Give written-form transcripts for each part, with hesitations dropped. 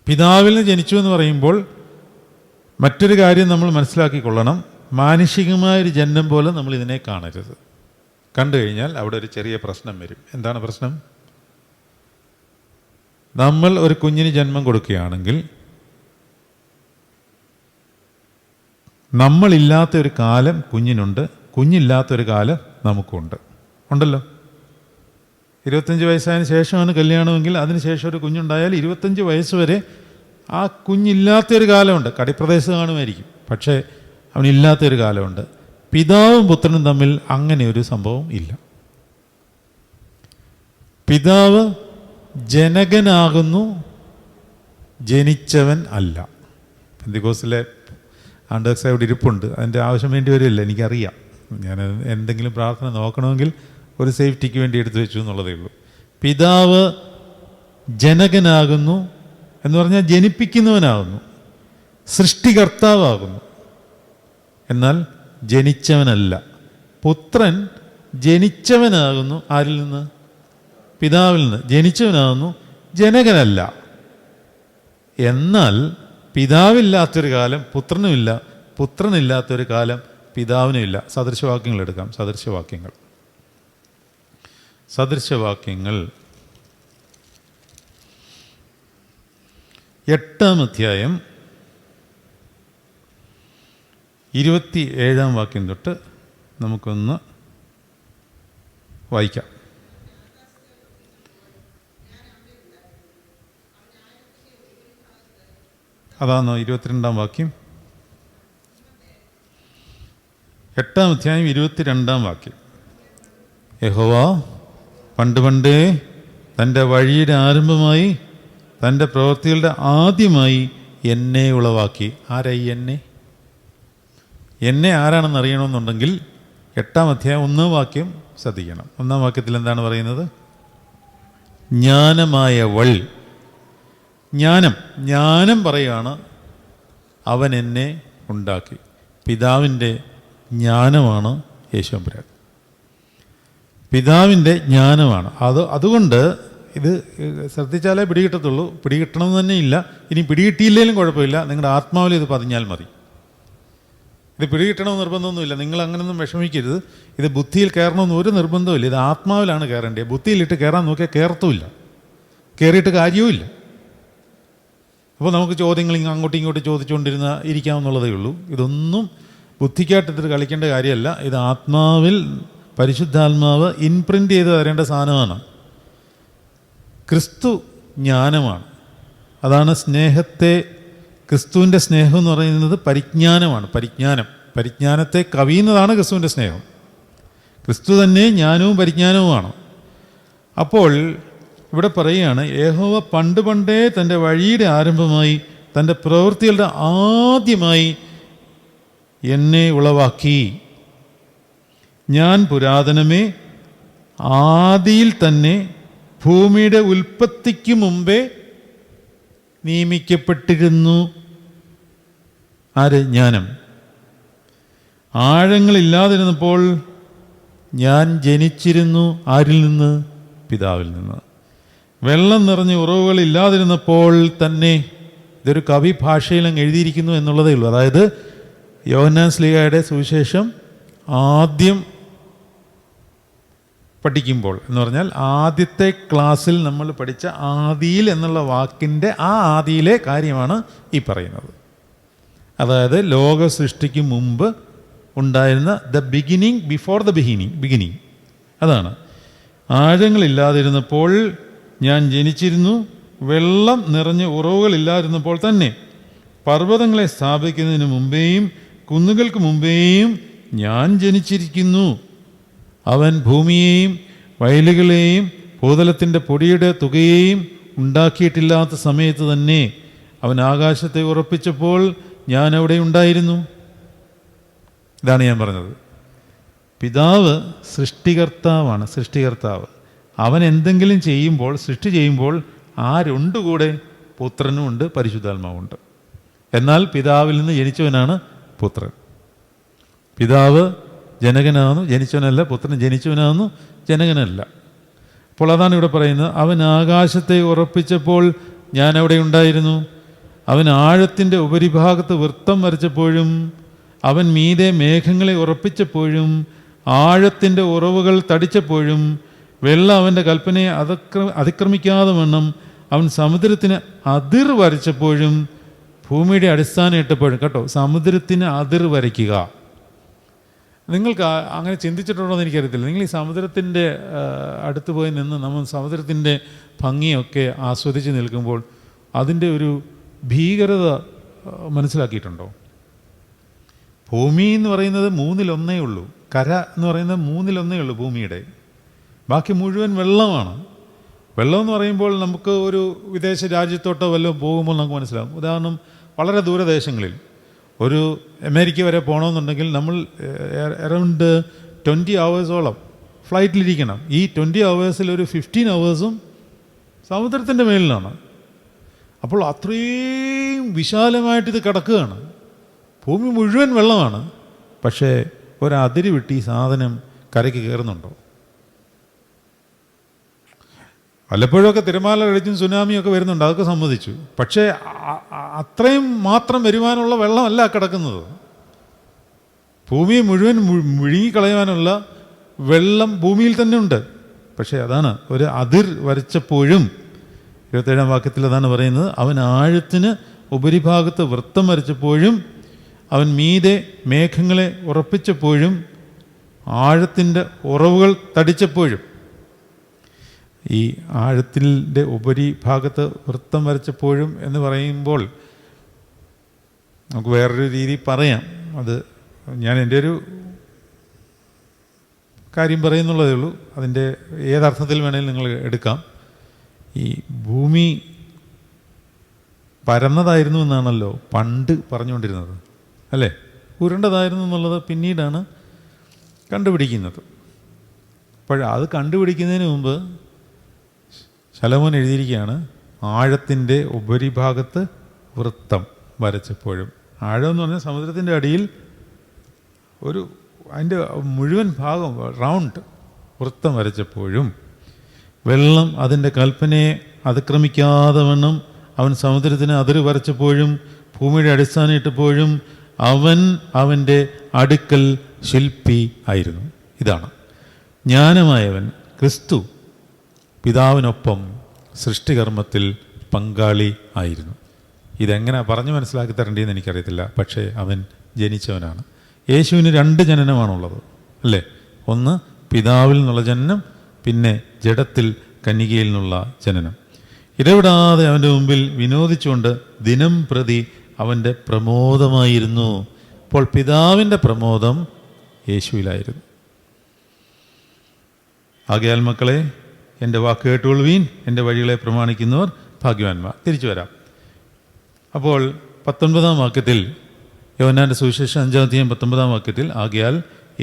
പിതാവിൽ നിന്ന് ജനിച്ചു എന്ന് പറയുമ്പോൾ മറ്റൊരു കാര്യം നമ്മൾ മനസ്സിലാക്കിക്കൊള്ളണം. മാനുഷികമായൊരു ജന്മം പോലെ നമ്മൾ ഇതിനെ കാണരുത്. കണ്ടു കഴിഞ്ഞാൽ അവിടെ ഒരു ചെറിയ പ്രശ്നം വരും. എന്താണ് പ്രശ്നം? നമ്മൾ ഒരു കുഞ്ഞിന് ജന്മം കൊടുക്കുകയാണെങ്കിൽ നമ്മളില്ലാത്തൊരു കാലം കുഞ്ഞിനുണ്ട്, കുഞ്ഞില്ലാത്തൊരു കാലം നമുക്കുണ്ട്. ഉണ്ടല്ലോ. 25 വയസ്സായതിനു ശേഷമാണ് കല്യാണമെങ്കിൽ അതിനുശേഷം ഒരു കുഞ്ഞുണ്ടായാൽ 25 വയസ്സ് വരെ ആ കുഞ്ഞില്ലാത്തൊരു കാലമുണ്ട്. കടിപ്രദേശത്ത് കാണുമായിരിക്കും, പക്ഷേ അവനില്ലാത്തൊരു കാലമുണ്ട്. പിതാവും പുത്രനും തമ്മിൽ അങ്ങനെ ഒരു സംഭവം ഇല്ല. പിതാവ് ജനകനാകുന്നു, ജനിച്ചവൻ അല്ല. പെന്തിക്കോസിലെ ആണ്ടേഴ്സ് അവിടെ ഇരിപ്പുണ്ട്. അതിൻ്റെ ആവശ്യം വേണ്ടി വരില്ല, എനിക്കറിയാം. ഞാൻ എന്തെങ്കിലും പ്രാർത്ഥന നോക്കണമെങ്കിൽ ഒരു സേഫ്റ്റിക്ക് വേണ്ടി എടുത്തു വെച്ചു എന്നുള്ളതേ ഉള്ളൂ. പിതാവ് ജനകനാകുന്നു എന്ന് പറഞ്ഞാൽ ജനിപ്പിക്കുന്നവനാകുന്നു, സൃഷ്ടികർത്താവാകുന്നു. എന്നാൽ ജനിച്ചവനല്ല. പുത്രൻ ജനിച്ചവനാകുന്നു. ആരിൽ നിന്ന്? പിതാവിൽ നിന്ന്. ജനിച്ചവനാകുന്നു, ജനകനല്ല. എന്നാൽ പിതാവില്ലാത്തൊരു കാലം പുത്രനുമില്ല, പുത്രനില്ലാത്തൊരു കാലം പിതാവിനുമില്ല. സദൃശവാക്യങ്ങൾ എടുക്കാം. സദൃശവാക്യങ്ങൾ 8-ാം അധ്യായം 27-ാം വാക്യം തൊട്ട് നമുക്കൊന്ന് വായിക്കാം. അതാണോ 22-ാം വാക്യം? 8-ാം അധ്യായം 22-ാം വാക്യം. യഹോവ പണ്ടേ തൻ്റെ വഴിയുടെ ആരംഭമായി തൻ്റെ പ്രവൃത്തികളുടെ ആദ്യമായി എന്നെ ഉളവാക്കി. ആരായി എന്നെ? എന്നെ ആരാണെന്ന് അറിയണമെന്നുണ്ടെങ്കിൽ 8-ാം അധ്യായം 1-ാം വാക്യം ശ്രദ്ധിക്കണം. 1-ാം വാക്യത്തിൽ എന്താണ് പറയുന്നത്? ജ്ഞാനമായവൾ. ജ്ഞാനം പറയുകയാണ്, അവൻ എന്നെ ഉണ്ടാക്കി. പിതാവിൻ്റെ ജ്ഞാനമാണ് യേശുമ്പുരാൻ. പിതാവിൻ്റെ ജ്ഞാനമാണ് അതുകൊണ്ട് ഇത് ശ്രദ്ധിച്ചാലേ പിടികിട്ടത്തുള്ളൂ. പിടികിട്ടണമെന്ന് തന്നെ ഇല്ല. ഇനി പിടികിട്ടിയില്ലെങ്കിലും കുഴപ്പമില്ല, നിങ്ങളുടെ ആത്മാവിൽ ഇത് പതിഞ്ഞാൽ മതി. ഇത് പിടികിട്ടണമെന്ന് നിർബന്ധമൊന്നുമില്ല. നിങ്ങൾ അങ്ങനെയൊന്നും വിഷമിക്കരുത്. ഇത് ബുദ്ധിയിൽ കയറണമെന്ന് ഒരു നിർബന്ധമില്ല. ഇത് ആത്മാവിലാണ് കയറേണ്ടത്. ബുദ്ധിയിലിട്ട് കയറാൻ നോക്കിയാൽ കയറത്തുമില്ല, കയറിയിട്ട് കാര്യവുമില്ല. അപ്പോൾ നമുക്ക് ചോദ്യങ്ങൾ അങ്ങോട്ടും ഇങ്ങോട്ടും ഇരിക്കാമെന്നുള്ളതേ ഉള്ളൂ. ഇതൊന്നും ബുദ്ധിക്കായിട്ടിട്ട് കളിക്കേണ്ട കാര്യമല്ല. ഇത് ആത്മാവിൽ പരിശുദ്ധാത്മാവ് ഇൻപ്രിൻ്റ് ചെയ്ത് തരേണ്ട സാധനമാണ്. ക്രിസ്തു ജ്ഞാനമാണ്. അതാണ് ക്രിസ്തുവിൻ്റെ സ്നേഹം എന്ന് പറയുന്നത് പരിജ്ഞാനമാണ്. പരിജ്ഞാനത്തെ കവിയുന്നതാണ് ക്രിസ്തുവിൻ്റെ സ്നേഹം. ക്രിസ്തു തന്നെ ജ്ഞാനവും പരിജ്ഞാനവുമാണ്. അപ്പോൾ ഇവിടെ പറയുകയാണ്, യഹോവ പണ്ടേ തൻ്റെ വഴിയുടെ ആരംഭമായി തൻ്റെ പ്രവൃത്തികളുടെ ആദ്യമായി എന്നെ ഉളവാക്കി. ഞാൻ പുരാതനമേ ആദിയിൽ തന്നെ ഭൂമിയുടെ ഉൽപ്പത്തിക്ക് മുമ്പേ നിയമിക്കപ്പെട്ടിരുന്നു. ആര്? ജ്ഞാനം. ആഴങ്ങളില്ലാതിരുന്നപ്പോൾ ഞാൻ ജനിച്ചിരുന്നു. ആരിൽ നിന്ന്? പിതാവിൽ നിന്ന്. വെള്ളം നിറഞ്ഞ ഉറവുകളില്ലാതിരുന്നപ്പോൾ തന്നെ, ഇതൊരു കവി ഭാഷയിലും എഴുതിയിരിക്കുന്നു എന്നുള്ളതേ ഉള്ളൂ. അതായത് യോഹന്നാൻ ശ്ലീഹായുടെ സുവിശേഷം ആദ്യം പഠിക്കുമ്പോൾ എന്ന് പറഞ്ഞാൽ ആദ്യത്തെ ക്ലാസ്സിൽ നമ്മൾ പഠിച്ച ആദിയിൽ എന്നുള്ള വാക്കിൻ്റെ ആ ആദിയിലെ കാര്യമാണ് ഈ പറയുന്നത്. അതായത് ലോക സൃഷ്ടിക്ക് മുമ്പ് ഉണ്ടായിരുന്ന the beginning, before the beginning. അതാണ്. ആഴങ്ങളില്ലാതിരുന്നപ്പോൾ ഞാൻ ജനിച്ചിരുന്നു, വെള്ളം നിറഞ്ഞ ഉറവുകളില്ലാതിരുന്നപ്പോൾ തന്നെ, പർവ്വതങ്ങളെ സ്ഥാപിക്കുന്നതിന് മുമ്പേയും കുന്നുകൾക്ക് മുമ്പേയും ഞാൻ ജനിച്ചിരിക്കുന്നു. അവൻ ഭൂമിയെയും വയലുകളെയും ഭൂതലത്തിൻ്റെ പൊടിയുടെ തുകയെയും ഉണ്ടാക്കിയിട്ടില്ലാത്ത സമയത്ത് തന്നെ അവൻ ആകാശത്തെ ഉറപ്പിച്ചപ്പോൾ ഞാൻ അവിടെ ഉണ്ടായിരുന്നു. ഇതാണ് ഞാൻ പറഞ്ഞത്. പിതാവ് സൃഷ്ടികർത്താവാണ്. അവൻ എന്തെങ്കിലും ചെയ്യുമ്പോൾ, സൃഷ്ടി ചെയ്യുമ്പോൾ ആരുണ്ട് കൂടെ? പുത്രനും ഉണ്ട്, പരിശുദ്ധാത്മാവുണ്ട്. എന്നാൽ പിതാവിൽ നിന്ന് ജനിച്ചവനാണ് പുത്രൻ. പിതാവ് ജനകനാകുന്നു, ജനിച്ചവനല്ല. പുത്രൻ ജനിച്ചവനാകുന്നു, ജനകനല്ല. അപ്പോൾ അതാണ് ഇവിടെ പറയുന്നത്. അവൻ ആകാശത്തെ ഉറപ്പിച്ചപ്പോൾ ഞാൻ അവിടെ ഉണ്ടായിരുന്നു. അവൻ ആഴത്തിൻ്റെ ഉപരിഭാഗത്ത് വൃത്തം വരച്ചപ്പോഴും അവൻ മീതെ മേഘങ്ങളെ ഉറപ്പിച്ചപ്പോഴും ആഴത്തിൻ്റെ ഉറവുകൾ തടിച്ചപ്പോഴും വെള്ളം അവൻ്റെ കൽപ്പനയെ അതിക്രമിക്കാതെ വണ്ണം അവൻ സമുദ്രത്തിന് അതിർ വരച്ചപ്പോഴും ഭൂമിയുടെ അടിസ്ഥാനം ഇട്ടപ്പോഴും. കേട്ടോ, സമുദ്രത്തിന് അതിർ വരയ്ക്കുക. നിങ്ങൾക്ക് അങ്ങനെ ചിന്തിച്ചിട്ടുണ്ടോ എന്ന് എനിക്കറിയത്തില്ല. നിങ്ങൾ ഈ സമുദ്രത്തിൻ്റെ അടുത്ത് പോയി നിന്ന് നമ്മൾ സമുദ്രത്തിൻ്റെ ഭംഗിയൊക്കെ ആസ്വദിച്ച് നിൽക്കുമ്പോൾ അതിൻ്റെ ഒരു ഭീകരത മനസ്സിലാക്കിയിട്ടുണ്ടോ? ഭൂമി എന്ന് പറയുന്നത് 1/3 ഉള്ളൂ. കര എന്ന് പറയുന്നത് 1/3 ഉള്ളൂ ഭൂമിയുടെ. ബാക്കി മുഴുവൻ വെള്ളമാണ്. വെള്ളം എന്ന് പറയുമ്പോൾ നമുക്ക് ഒരു വിദേശ രാജ്യത്തോട്ടോ വല്ലതും പോകുമ്പോൾ നമുക്ക് മനസ്സിലാകും. ഉദാഹരണം, വളരെ ദൂരദേശങ്ങളിൽ ഒരു അമേരിക്ക വരെ പോകണമെന്നുണ്ടെങ്കിൽ നമ്മൾ അറൗണ്ട് 20 hours ഫ്ലൈറ്റിലിരിക്കണം. ഈ 20 hours ഒരു 15 hours സമുദ്രത്തിൻ്റെ മേളിലാണ്. അപ്പോൾ അത്രയും വിശാലമായിട്ടിത് കിടക്കുകയാണ്. ഭൂമി മുഴുവൻ വെള്ളമാണ്. പക്ഷേ ഒരതിര് വിട്ട് ഈ സാധനം കരയ്ക്ക് കയറുന്നുണ്ടോ? വല്ലപ്പോഴൊക്കെ തിരമാല കഴിച്ചും സുനാമിയൊക്കെ വരുന്നുണ്ട്, അതൊക്കെ സമ്മതിച്ചു. പക്ഷേ അത്രയും മാത്രം വരുവാനുള്ള വെള്ളമല്ല കിടക്കുന്നത്. ഭൂമിയെ മുഴുവൻ മുഴുകിക്കളയുവാനുള്ള വെള്ളം ഭൂമിയിൽ തന്നെ ഉണ്ട്. പക്ഷേ അതാണ് ഒരു അതിർ വരച്ചപ്പോഴും 27-ാം വാക്യത്തിൽ അതാണ് പറയുന്നത്. അവൻ ആഴത്തിന് ഉപരിഭാഗത്ത് വൃത്തം വരച്ചപ്പോഴും അവൻ മീതെ മേഘങ്ങളെ ഉറപ്പിച്ചപ്പോഴും ആഴത്തിൻ്റെ ഉറവുകൾ തടിച്ചപ്പോഴും. ഈ ആഴത്തിൻ്റെ ഉപരിഭാഗത്ത് വൃത്തം വരച്ചപ്പോഴും എന്ന് പറയുമ്പോൾ നമുക്ക് വേറൊരു രീതി പറയാം. അത് ഞാൻ എൻ്റെ ഒരു കാര്യം പറയുന്നുള്ളതേ ഉള്ളൂ. അതിൻ്റെ ഏതർത്ഥത്തിൽ വേണേലും നിങ്ങൾ എടുക്കാം. ഈ ഭൂമി പരന്നതായിരുന്നു എന്നാണല്ലോ പണ്ട് പറഞ്ഞുകൊണ്ടിരുന്നത്, അല്ലേ? ഉരുണ്ടതായിരുന്നു എന്നുള്ളത് പിന്നീടാണ് കണ്ടുപിടിക്കുന്നത്. അത് കണ്ടുപിടിക്കുന്നതിന് മുമ്പ് ശലോമോൻ എഴുതിയിരിക്കുകയാണ്, ആഴത്തിൻ്റെ ഉപരിഭാഗത്ത് വൃത്തം വരച്ചപ്പോഴും. ആഴം എന്ന് പറഞ്ഞാൽ സമുദ്രത്തിൻ്റെ അടിയിൽ അതിൻ്റെ മുഴുവൻ ഭാഗം റൗണ്ട് വൃത്തം വരച്ചപ്പോഴും വെള്ളം അതിൻ്റെ കൽപ്പനയെ അതിക്രമിക്കാതെ വണ്ണം അവൻ സമുദ്രത്തിന് അതിര് വരച്ചപ്പോഴും ഭൂമിയുടെ അടിസ്ഥാനം ഇട്ടപ്പോഴും അവൻ അവൻ്റെ അടുക്കൽ ശില്പി ആയിരുന്നു. ഇതാണ് ജ്ഞാനമായവൻ ക്രിസ്തു പിതാവിനൊപ്പം സൃഷ്ടികർമ്മത്തിൽ പങ്കാളി ആയിരുന്നു. ഇതെങ്ങനെ പറഞ്ഞു മനസ്സിലാക്കി തരേണ്ടതെന്ന് എനിക്കറിയത്തില്ല. പക്ഷേ അവൻ ജനിച്ചവനാണ്. യേശുവിന് 2 ജനനമാണുള്ളത്, അല്ലേ? ഒന്ന് പിതാവിൽ നിന്നുള്ള ജനനം, പിന്നെ ജഡത്തിൽ കന്യകയിൽ നിന്നുള്ള ജനനം. ഇടപെടാതെ അവൻ്റെ മുമ്പിൽ വിനോദിച്ചുകൊണ്ട് ദിനം പ്രതി അവൻ്റെ പ്രമോദമായിരുന്നു. അപ്പോൾ പിതാവിൻ്റെ പ്രമോദം യേശുവിലായിരുന്നു. ആകയാൽ മക്കളെ, എൻ്റെ വാക്ക് കേട്ടുകൊള്ളുവീൻ, എൻ്റെ വഴികളെ പ്രമാണിക്കുന്നവർ ഭാഗ്യവാന്മാർ. തിരിച്ചു വരാം. അപ്പോൾ 19-ാം വാക്യത്തിൽ, യോഹന്നാൻ്റെ സുവിശേഷം 5-ാം അധ്യായം 19-ാം വാക്യത്തിൽ, ആകയാൽ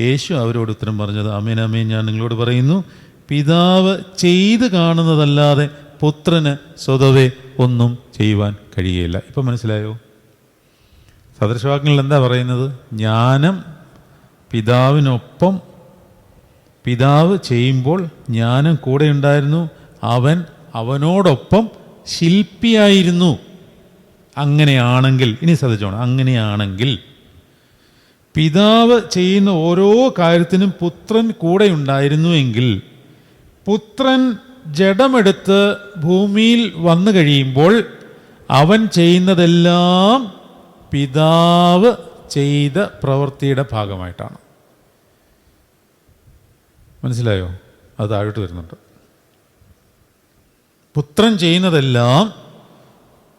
യേശു അവരോട് ഉത്തരം പറഞ്ഞത്, ആമേൻ ആമേൻ ഞാൻ നിങ്ങളോട് പറയുന്നു, പിതാവ് ചെയ്ത് കാണുന്നതല്ലാതെ പുത്രന് സ്വതവേ ഒന്നും ചെയ്യുവാൻ കഴിയുകയില്ല. ഇപ്പം മനസ്സിലായോ? സദൃശവാക്യങ്ങളിൽ എന്താ പറയുന്നത്? ജ്ഞാനം പിതാവിനൊപ്പം, പിതാവ് ചെയ്യുമ്പോൾ ജ്ഞാനം കൂടെ ഉണ്ടായിരുന്നു, അവൻ അവനോടൊപ്പം ശില്പിയായിരുന്നു. അങ്ങനെയാണെങ്കിൽ, ഇനി ശ്രദ്ധിച്ചോണം, അങ്ങനെയാണെങ്കിൽ പിതാവ് ചെയ്യുന്ന ഓരോ കാര്യത്തിനും പുത്രൻ കൂടെ ഉണ്ടായിരുന്നുവെങ്കിൽ പുത്രൻ ജഡമെടുത്ത് ഭൂമിയിൽ വന്നു കഴിയുമ്പോൾ അവൻ ചെയ്യുന്നതെല്ലാം പിതാവ് ചെയ്ത പ്രവൃത്തിയുടെ ഭാഗമായിട്ടാണ്. മനസ്സിലായോ? അത് താഴോട്ട് വരുന്നുണ്ട്. പുത്രൻ ചെയ്യുന്നതെല്ലാം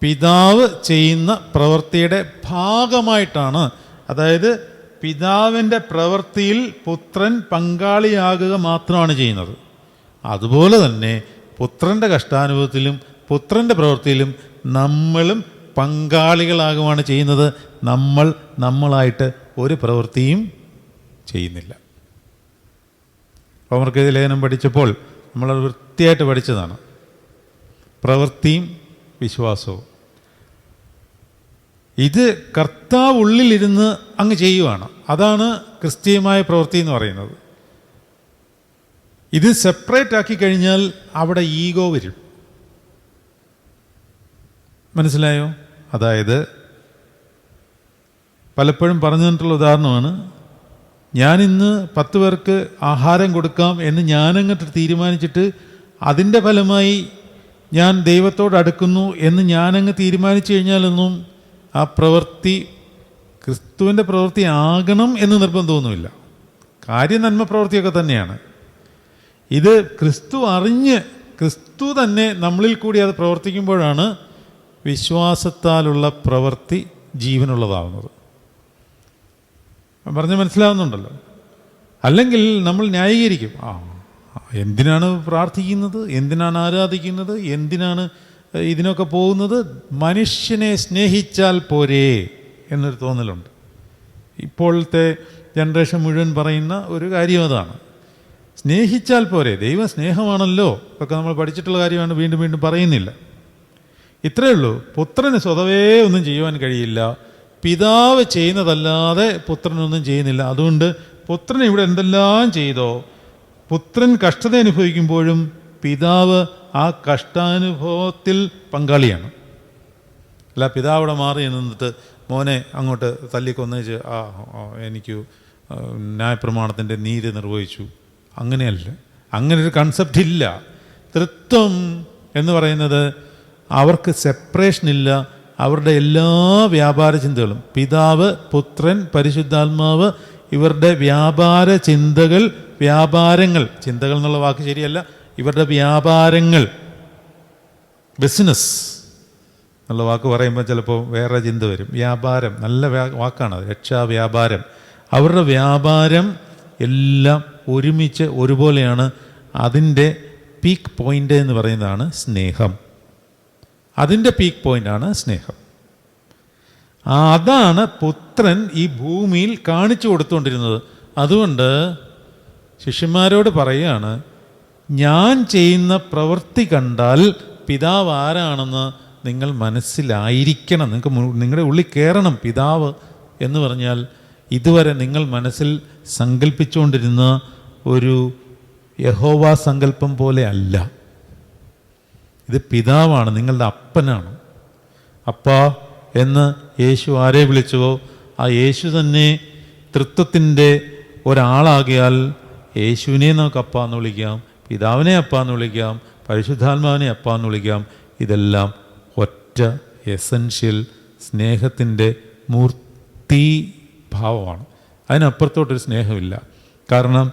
പിതാവ് ചെയ്യുന്ന പ്രവൃത്തിയുടെ ഭാഗമായിട്ടാണ്. അതായത് പിതാവിൻ്റെ പ്രവൃത്തിയിൽ പുത്രൻ പങ്കാളിയാകുക മാത്രമാണ് ചെയ്യുന്നത്. അതുപോലെ തന്നെ പുത്രൻ്റെ കഷ്ടാനുഭവത്തിലും പുത്രൻ്റെ പ്രവൃത്തിയിലും നമ്മളും പങ്കാളികളാകുകയാണ് ചെയ്യുന്നത്. നമ്മളായിട്ട് ഒരു പ്രവൃത്തിയും ചെയ്യുന്നില്ല. റോമർക്ക് ലേഖനം പഠിച്ചപ്പോൾ നമ്മളത് വൃത്തിയായിട്ട് പഠിച്ചതാണ്. പ്രവൃത്തിയും വിശ്വാസവും ഇത് കർത്താവ് ഉള്ളിലിരുന്ന് അങ്ങ് ചെയ്യുവാണ്. അതാണ് ക്രിസ്തീയമായ പ്രവൃത്തി എന്ന് പറയുന്നത്. ഇത് സെപ്പറേറ്റ് ആക്കി കഴിഞ്ഞാൽ അവിടെ ഈഗോ വരും. മനസ്സിലായോ? അതായത് പലപ്പോഴും പറഞ്ഞു തന്നിട്ടുള്ള ഉദാഹരണമാണ്, ഞാനിന്ന് 10 പേർക്ക് ആഹാരം കൊടുക്കാം എന്ന് ഞാനങ്ങോട്ട് തീരുമാനിച്ചിട്ട് അതിൻ്റെ ഫലമായി ഞാൻ ദൈവത്തോട് അടുക്കുന്നു എന്ന് ഞാനങ്ങ് തീരുമാനിച്ചു കഴിഞ്ഞാലൊന്നും ആ പ്രവൃത്തി ക്രിസ്തുവിൻ്റെ പ്രവൃത്തി ആകണം എന്ന് നിർബന്ധമൊന്നുമില്ല. കാര്യം നന്മ പ്രവൃത്തിയൊക്കെ തന്നെയാണ്. ഇത് ക്രിസ്തു അറിഞ്ഞ് ക്രിസ്തു തന്നെ നമ്മളിൽ കൂടി അത് പ്രവർത്തിക്കുമ്പോഴാണ് വിശ്വാസത്താലുള്ള പ്രവൃത്തി ജീവനുള്ളതാവുന്നത്. പറഞ്ഞ് മനസ്സിലാവുന്നുണ്ടല്ലോ. അല്ലെങ്കിൽ നമ്മൾ ന്യായീകരിക്കും, എന്തിനാണ് പ്രാർത്ഥിക്കുന്നത്, എന്തിനാണ് ആരാധിക്കുന്നത്, എന്തിനാണ് ഇതിനൊക്കെ പോകുന്നത്, മനുഷ്യനെ സ്നേഹിച്ചാൽ പോരേ എന്നൊരു തോന്നലുണ്ട്. ഇപ്പോഴത്തെ ജനറേഷൻ മുഴുവൻ പറയുന്ന ഒരു കാര്യം അതാണ്. സ്നേഹിച്ചാൽ പോരെ, ദൈവം സ്നേഹമാണല്ലോ, ഒക്കെ നമ്മൾ പഠിച്ചിട്ടുള്ള കാര്യമാണ്, വീണ്ടും വീണ്ടും പറയുന്നില്ല. ഇത്രയേ ഉള്ളൂ. പുത്രന് സ്വതവേ ഒന്നും ചെയ്യുവാൻ കഴിയില്ല, പിതാവ് ചെയ്യുന്നതല്ലാതെ പുത്രനൊന്നും ചെയ്യുന്നില്ല. അതുകൊണ്ട് പുത്രൻ ഇവിടെ എന്തെല്ലാം ചെയ്തോ, പുത്രൻ കഷ്ടത അനുഭവിക്കുമ്പോഴും പിതാവ് ആ കഷ്ടാനുഭവത്തിൽ പങ്കാളിയാണ്. അല്ല പിതാവ് അവിടെ മാറി നിന്നിട്ട് മോനെ അങ്ങോട്ട് തല്ലിക്കൊന്നേച്ച് എനിക്ക് ന്യായപ്രമാണത്തിൻ്റെ നീതി നിർവഹിച്ചു, അങ്ങനെയല്ല. അങ്ങനൊരു കൺസെപ്റ്റ് ഇല്ല. തൃത്വം എന്ന് പറയുന്നത് അവർക്ക് സെപ്പറേഷൻ ഇല്ല. അവരുടെ എല്ലാ വ്യാപാര ചിന്തകളും, പിതാവ്, പുത്രൻ, പരിശുദ്ധാത്മാവ്, ഇവരുടെ വ്യാപാര ചിന്തകൾ, വ്യാപാരങ്ങൾ, ചിന്തകൾ എന്നുള്ള വാക്ക് ശരിയല്ല, ഇവരുടെ വ്യാപാരങ്ങൾ, ബിസിനസ് എന്നുള്ള വാക്ക് പറയുമ്പോൾ ചിലപ്പോൾ വേറെ ചിന്ത വരും. വ്യാപാരം നല്ല വാക്കാണ്, രക്ഷാവ്യാപാരം. അവരുടെ വ്യാപാരം എല്ലാം ഒരുമിച്ച് ഒരുപോലെയാണ്. അതിൻ്റെ പീക്ക് പോയിൻ്റ് എന്ന് പറയുന്നതാണ് സ്നേഹം. അതിൻ്റെ പീക്ക് പോയിൻ്റാണ് സ്നേഹം. അതാണ് പുത്രൻ ഈ ഭൂമിയിൽ കാണിച്ചു കൊടുത്തുകൊണ്ടിരുന്നത്. അതുകൊണ്ട് ശിഷ്യന്മാരോട് പറയുകയാണ്, ഞാൻ ചെയ്യുന്ന പ്രവൃത്തി കണ്ടാൽ പിതാവ് ആരാണെന്ന് നിങ്ങൾ മനസ്സിലായിരിക്കണം, നിങ്ങളുടെ ഉള്ളിൽ കയറണം. പിതാവ് എന്ന് പറഞ്ഞാൽ ഇതുവരെ നിങ്ങൾ മനസ്സിൽ സങ്കല്പിച്ചുകൊണ്ടിരുന്ന ഒരു യഹോവ സങ്കല്പം പോലെ അല്ല. ഇത് പിതാവാണ്, നിങ്ങളുടെ അപ്പനാണ്. അപ്പാ എന്ന് യേശു ആരെ വിളിച്ചുവോ ആ യേശു തന്നെ തൃത്വത്തിൻ്റെ ഒരാളാകിയാൽ യേശുവിനെ നമുക്ക് അപ്പ എന്ന് വിളിക്കാം, പിതാവിനെ അപ്പ എന്ന് വിളിക്കാം, പരിശുദ്ധാത്മാവിനെ അപ്പ എന്ന് വിളിക്കാം. ഇതെല്ലാം ഒറ്റ എസൻഷ്യൽ സ്നേഹത്തിൻ്റെ മൂർത്തിഭാവമാണ്. അതിനപ്പുറത്തോട്ടൊരു സ്നേഹമില്ല. കാരണം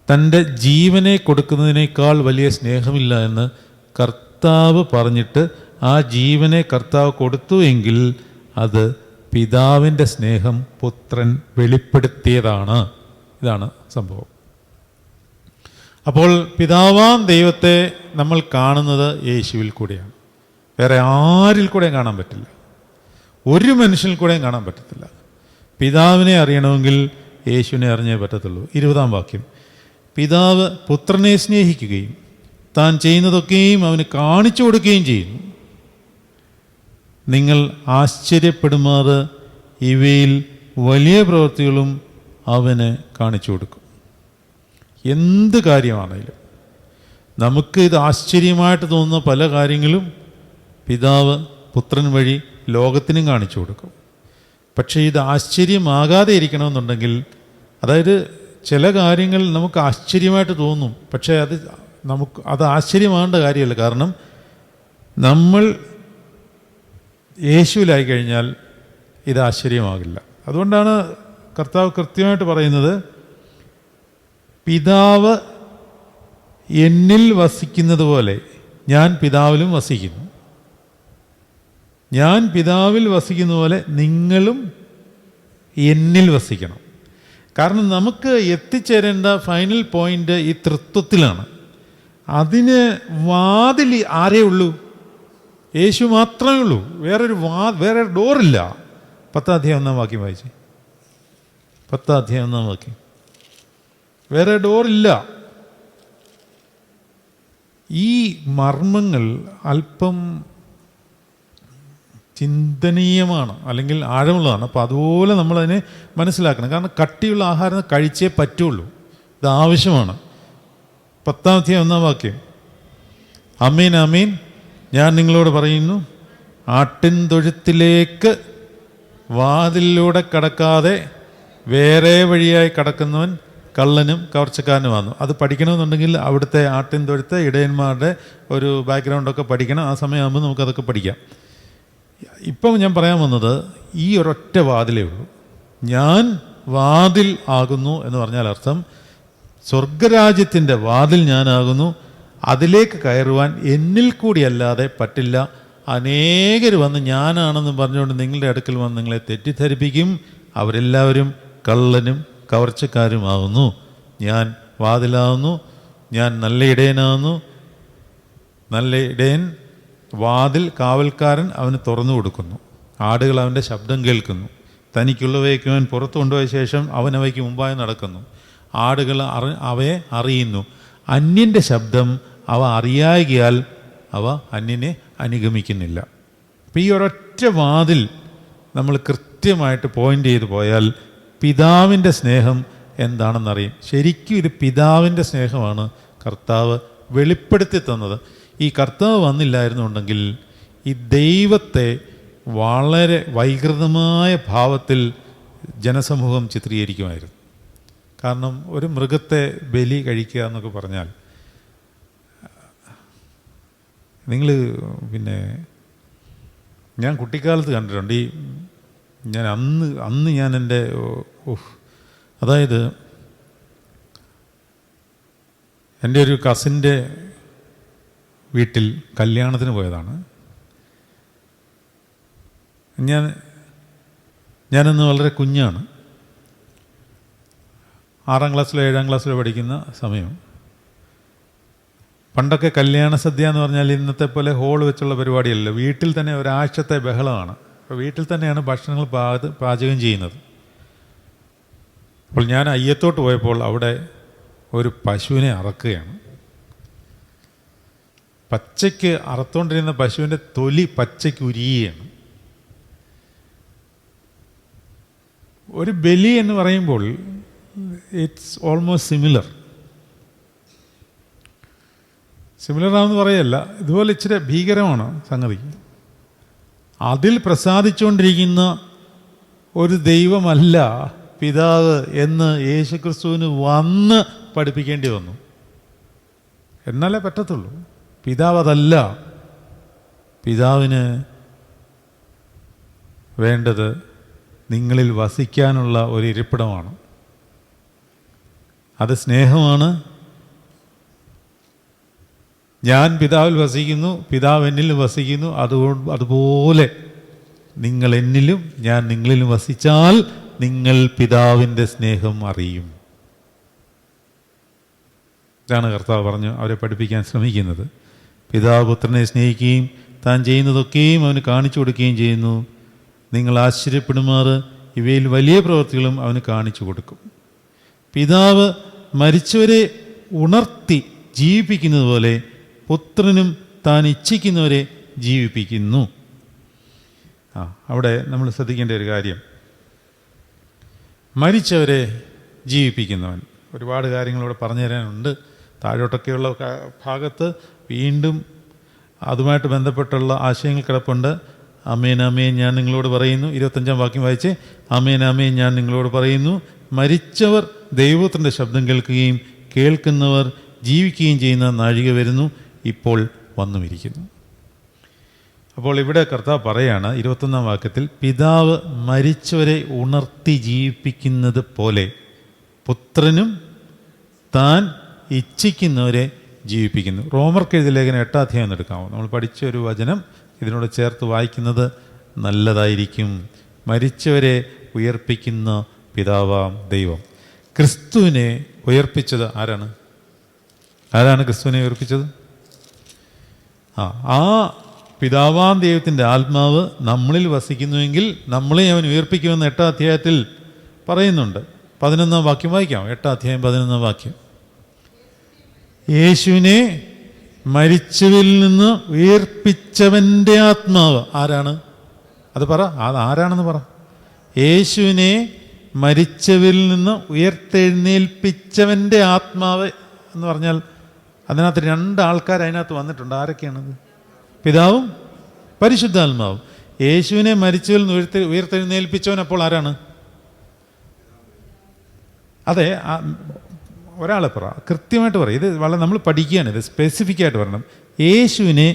തൻ്റെ ജീവനെ കൊടുക്കുന്നതിനേക്കാൾ വലിയ സ്നേഹമില്ല എന്ന് കർത്താവ് പറഞ്ഞിട്ട് ആ ജീവനെ കർത്താവ് കൊടുത്തു എങ്കിൽ അത് പിതാവിൻ്റെ സ്നേഹം പുത്രൻ വെളിപ്പെടുത്തിയതാണ്. ഇതാണ് സംഭവം. അപ്പോൾ പിതാവാം ദൈവത്തെ നമ്മൾ കാണുന്നത് യേശുവിൽ കൂടെയാണ്. വേറെ ആരിൽ കൂടെയും കാണാൻ പറ്റില്ല, ഒരു മനുഷ്യനിൽ കൂടെയും കാണാൻ പറ്റത്തില്ല. പിതാവിനെ അറിയണമെങ്കിൽ യേശുവിനെ അറിഞ്ഞേ പറ്റത്തുള്ളൂ. 20-ാം വാക്യം, പിതാവ് പുത്രനെ സ്നേഹിക്കുകയും താൻ ചെയ്യുന്നതൊക്കെയും അവന് കാണിച്ചു കൊടുക്കുകയും ചെയ്യുന്നു. നിങ്ങൾ ആശ്ചര്യപ്പെടുമാറ് ഇവയിൽ വലിയ പ്രവൃത്തികളും അവന് കാണിച്ചു കൊടുക്കും. എന്ത് കാര്യമാണെങ്കിലും നമുക്ക് ഇത് ആശ്ചര്യമായിട്ട് തോന്നുന്ന പല കാര്യങ്ങളും പിതാവ് പുത്രൻ വഴി ലോകത്തിനും കാണിച്ചു കൊടുക്കും. പക്ഷേ ഇത് ആശ്ചര്യമാകാതെ ഇരിക്കണമെന്നുണ്ടെങ്കിൽ, അതായത് ചില കാര്യങ്ങൾ നമുക്ക് ആശ്ചര്യമായിട്ട് തോന്നും, പക്ഷേ അത് ആശ്ചര്യമാകേണ്ട കാര്യമല്ല. കാരണം നമ്മൾ യേശുവിലായി കഴിഞ്ഞാൽ ഇത് ആശ്ചര്യമാകില്ല. അതുകൊണ്ടാണ് കർത്താവ് കൃത്യമായിട്ട് പറയുന്നത്, പിതാവ് എന്നിൽ വസിക്കുന്നത് പോലെ ഞാൻ പിതാവിലും വസിക്കുന്നു. ഞാൻ പിതാവിൽ വസിക്കുന്ന പോലെ നിങ്ങളും എന്നിൽ വസിക്കണം. കാരണം നമുക്ക് എത്തിച്ചേരേണ്ട ഫൈനൽ പോയിന്റ് ഈ തൃത്വത്തിലാണ്. അതിന് വാതിൽ ആരേ ഉള്ളൂ? യേശു മാത്രമേ ഉള്ളൂ. വേറെ ഡോറില്ല. 10-ാം അധ്യായം 1-ാം വാക്യം വായിച്ചേ. 10-ാം അധ്യായം 1-ാം വാക്യം. വേറെ ഡോറില്ല. ഈ മർമ്മങ്ങൾ അല്പം ചിന്തനീയമാണ്, അല്ലെങ്കിൽ ആഴമുള്ളതാണ്. അപ്പോൾ അതുപോലെ നമ്മളതിനെ മനസ്സിലാക്കണം. കാരണം കട്ടിയുള്ള ആഹാരം കഴിച്ചേ പറ്റുള്ളൂ. ഇത് ആവശ്യമാണ്. 10-ാം അധ്യായം 1-ാം വാക്യം, അമീൻ അമീൻ ഞാൻ നിങ്ങളോട് പറയുന്നു, ആട്ടിൻ തൊഴുത്തിലേക്ക് വാതിലിലൂടെ കടക്കാതെ വേറെ വഴിയായി കടക്കുന്നവൻ കള്ളനും കവർച്ചക്കാരനുമാകുന്നു. അത് പഠിക്കണമെന്നുണ്ടെങ്കിൽ അവിടുത്തെ ആട്ടിൻ തൊഴുത്ത് ഇടയന്മാരുടെ ഒരു ബാക്ക്ഗ്രൗണ്ടൊക്കെ പഠിക്കണം. ആ സമയമാകുമ്പോൾ നമുക്കതൊക്കെ പഠിക്കാം. ഇപ്പം ഞാൻ പറയാൻ വന്നത് ഈ ഒരൊറ്റ വാതിലേ ഉള്ളൂ. ഞാൻ വാതിൽ ആകുന്നു എന്ന് പറഞ്ഞാൽ അർത്ഥം സ്വർഗരാജ്യത്തിൻ്റെ വാതിൽ ഞാനാകുന്നു. അതിലേക്ക് കയറുവാൻ എന്നിൽ കൂടി അല്ലാതെ പറ്റില്ല. അനേകർ വന്ന് ഞാനാണെന്ന് പറഞ്ഞുകൊണ്ട് നിങ്ങളുടെ അടുക്കൽ വന്ന് നിങ്ങളെ തെറ്റിദ്ധരിപ്പിക്കും. അവരെല്ലാവരും കള്ളനും കവർച്ചക്കാരുമാകുന്നു. ഞാൻ വാതിലാകുന്നു. ഞാൻ നല്ല ഇടയനാകുന്നു. നല്ല ഇടയൻ വാതിൽ കാവൽക്കാരൻ അവന് തുറന്നു കൊടുക്കുന്നു. ആടുകൾ അവൻ്റെ ശബ്ദം കേൾക്കുന്നു. തനിക്കുള്ളവയ്ക്ക് അവൻ പുറത്തു കൊണ്ടുപോയ ശേഷം അവൻ അവയ്ക്ക് മുമ്പായി നടക്കുന്നു. ആടുകൾ അവയെ അറിയുന്നു. അന്യൻ്റെ ശബ്ദം അവ അറിയാകിയാൽ അവ അന്യനെ അനുഗമിക്കുന്നില്ല. അപ്പം ഈ ഒരൊറ്റ വാതിൽ നമ്മൾ കൃത്യമായിട്ട് പോയിൻ്റ് ചെയ്ത് പോയാൽ പിതാവിൻ്റെ സ്നേഹം എന്താണെന്നറിയും. ശരിക്കും ഇത് പിതാവിൻ്റെ സ്നേഹമാണ് കർത്താവ് വെളിപ്പെടുത്തി തന്നത്. ഈ കർത്താവ് വന്നില്ലായിരുന്നുണ്ടെങ്കിൽ ഈ ദൈവത്തെ വളരെ വൈകൃതമായ ഭാവത്തിൽ ജനസമൂഹം ചിത്രീകരിക്കുമായിരുന്നു. കാരണം ഒരു മൃഗത്തെ ബലി കഴിക്കുക എന്നൊക്കെ പറഞ്ഞാൽ നിങ്ങൾ ഞാൻ കുട്ടിക്കാലത്ത് കണ്ടിട്ടുണ്ട്. ഞാൻ അന്ന് ഞാൻ എൻ്റെ അതായത് എൻ്റെ ഒരു കസിൻ്റെ വീട്ടിൽ കല്യാണത്തിന് പോയതാണ്. ഞാനന്ന് വളരെ കുഞ്ഞാണ്. 6ാം ക്ലാസ്സിലോ 7ാം ക്ലാസ്സിലോ പഠിക്കുന്ന സമയം. പണ്ടൊക്കെ കല്യാണ സദ്യ എന്ന് പറഞ്ഞാൽ ഇന്നത്തെ പോലെ ഹോൾ വെച്ചുള്ള പരിപാടിയല്ല. വീട്ടിൽ തന്നെ ഒരാഴ്ചത്തെ ബഹളമാണ്. അപ്പോൾ വീട്ടിൽ തന്നെയാണ് ഭക്ഷണങ്ങൾ പാചകം ചെയ്യുന്നത്. അപ്പോൾ ഞാൻ അയ്യത്തോട്ട് പോയപ്പോൾ അവിടെ ഒരു പശുവിനെ അറക്കുകയാണ്. പച്ചയ്ക്ക് അറുത്തുകൊണ്ടിരുന്ന പശുവിൻ്റെ തൊലി പച്ചയ്ക്ക് ഉരിയുകയാണ്. ഒരു ബലി എന്ന് പറയുമ്പോൾ ഇറ്റ്സ് ഓൾമോസ്റ്റ് സിമിലറാണെന്ന് പറയല്ല, ഇതുപോലെ ഇച്ചിരി ഭീകരമാണ് സംഗതി. അതിൽ പ്രസാദിച്ചുകൊണ്ടിരിക്കുന്ന ഒരു ദൈവമല്ല പിതാവ് എന്ന് യേശുക്രിസ്തുവിന് വന്ന് പഠിപ്പിക്കേണ്ടി വന്നു. എന്നാലേ പറ്റത്തുള്ളൂ. പിതാവ് അതല്ല. പിതാവിന് വേണ്ടത് നിങ്ങളിൽ വസിക്കാനുള്ള ഒരു ഇരിപ്പിടമാണ്. അത് സ്നേഹമാണ്. ഞാൻ പിതാവിൽ വസിക്കുന്നു, പിതാവ് എന്നിലും വസിക്കുന്നു. അതുപോലെ നിങ്ങൾ എന്നിലും ഞാൻ നിങ്ങളിലും വസിച്ചാൽ നിങ്ങൾ പിതാവിൻ്റെ സ്നേഹം അറിയും. ഇതാണ് കർത്താവ് പറഞ്ഞു അവരെ പഠിപ്പിക്കാൻ ശ്രമിക്കുന്നത്. പിതാവ് പുത്രനെ സ്നേഹിക്കുകയും താൻ ചെയ്യുന്നതൊക്കെയും അവന് കാണിച്ചു കൊടുക്കുകയും ചെയ്യുന്നു. നിങ്ങൾ ആശ്ചര്യപ്പെടുമാറ് ഇവയിൽ വലിയ പ്രവൃത്തികളും അവന് കാണിച്ചു കൊടുക്കും. പിതാവ് മരിച്ചവരെ ഉണർത്തി ജീവിപ്പിക്കുന്നത് പോലെ പുത്രനും താൻ ഇച്ഛിക്കുന്നവരെ ജീവിപ്പിക്കുന്നു. അവിടെ നമ്മൾ ശ്രദ്ധിക്കേണ്ട ഒരു കാര്യം, മരിച്ചവരെ ജീവിപ്പിക്കുന്നവൻ. ഒരുപാട് കാര്യങ്ങളിവിടെ പറഞ്ഞു തരാനുണ്ട്. താഴോട്ടൊക്കെയുള്ള ഭാഗത്ത് വീണ്ടും അതുമായിട്ട് ബന്ധപ്പെട്ടുള്ള ആശയങ്ങൾ കിടപ്പുണ്ട്. ആമേൻ ആമേൻ ഞാൻ നിങ്ങളോട് പറയുന്നു. 25-ാം വാക്യം വായിച്ച്, ആമേൻ ആമേൻ ഞാൻ നിങ്ങളോട് പറയുന്നു, മരിച്ചവർ ദൈവത്തിൻ്റെ ശബ്ദം കേൾക്കുകയും കേൾക്കുന്നവർ ജീവിക്കുകയും ചെയ്യുന്ന നാഴിക വരുന്നു, ഇപ്പോൾ വന്നുമിരിക്കുന്നു. അപ്പോൾ ഇവിടെ കർത്താവ് പറയാണ് 21-ാം വാക്യത്തിൽ, പിതാവ് മരിച്ചവരെ ഉണർത്തി ജീവിപ്പിക്കുന്നത് പോലെ പുത്രനും താൻ ഇച്ഛിക്കുന്നവരെ ജീവിപ്പിക്കുന്നു. റോമർക്ക് എഴുതിയ ലേഖനം 8-ാം അധ്യായം എടുക്കാമോ? നമ്മൾ പഠിച്ച ഒരു വചനം ഇതിനോട് ചേർത്ത് വായിക്കുന്നത് നല്ലതായിരിക്കും. മരിച്ചവരെ ഉയർപ്പിക്കുന്ന പിതാവാം ദൈവം. ക്രിസ്തുവിനെ ഉയർപ്പിച്ചത് ആരാണ്? ക്രിസ്തുവിനെ ഉയർപ്പിച്ചത്? ആ പിതാവാം ദൈവത്തിൻ്റെ ആത്മാവ് നമ്മളിൽ വസിക്കുന്നുവെങ്കിൽ നമ്മളെ അവൻ ഉയർപ്പിക്കുമെന്ന് 8-ാം അധ്യായത്തിൽ പറയുന്നുണ്ട്. 11-ാം വാക്യം വായിക്കാം. 8-ാം അധ്യായം 11-ാം വാക്യം. യേശുവിനെ മരിച്ചവരിൽ നിന്ന് ഉയർപ്പിച്ചവൻ്റെ ആത്മാവ് ആരാണ്? അത് പറ, അത് ആരാണെന്ന് പറ. യേശുവിനെ മരിച്ചവരിൽ നിന്ന് ഉയർത്തെഴുന്നേൽപ്പിച്ചവൻ്റെ ആത്മാവ് എന്ന് പറഞ്ഞാൽ അതിനകത്ത് 2 ആൾക്കാർ അതിനകത്ത് വന്നിട്ടുണ്ട്. ആരൊക്കെയാണത്? പിതാവും പരിശുദ്ധാത്മാവ്. യേശുവിനെ മരിച്ചവരിൽ നിന്ന് ഉയർത്തെഴുന്നേൽപ്പിച്ചവൻ അപ്പോൾ ആരാണ്? അതെ, ഒരാളെ പറ, കൃത്യമായിട്ട് പറയും. ഇത് വളരെ നമ്മൾ പഠിക്കുകയാണ്, ഇത് സ്പെസിഫിക് ആയിട്ട് പറയണം. യേശുവിനെ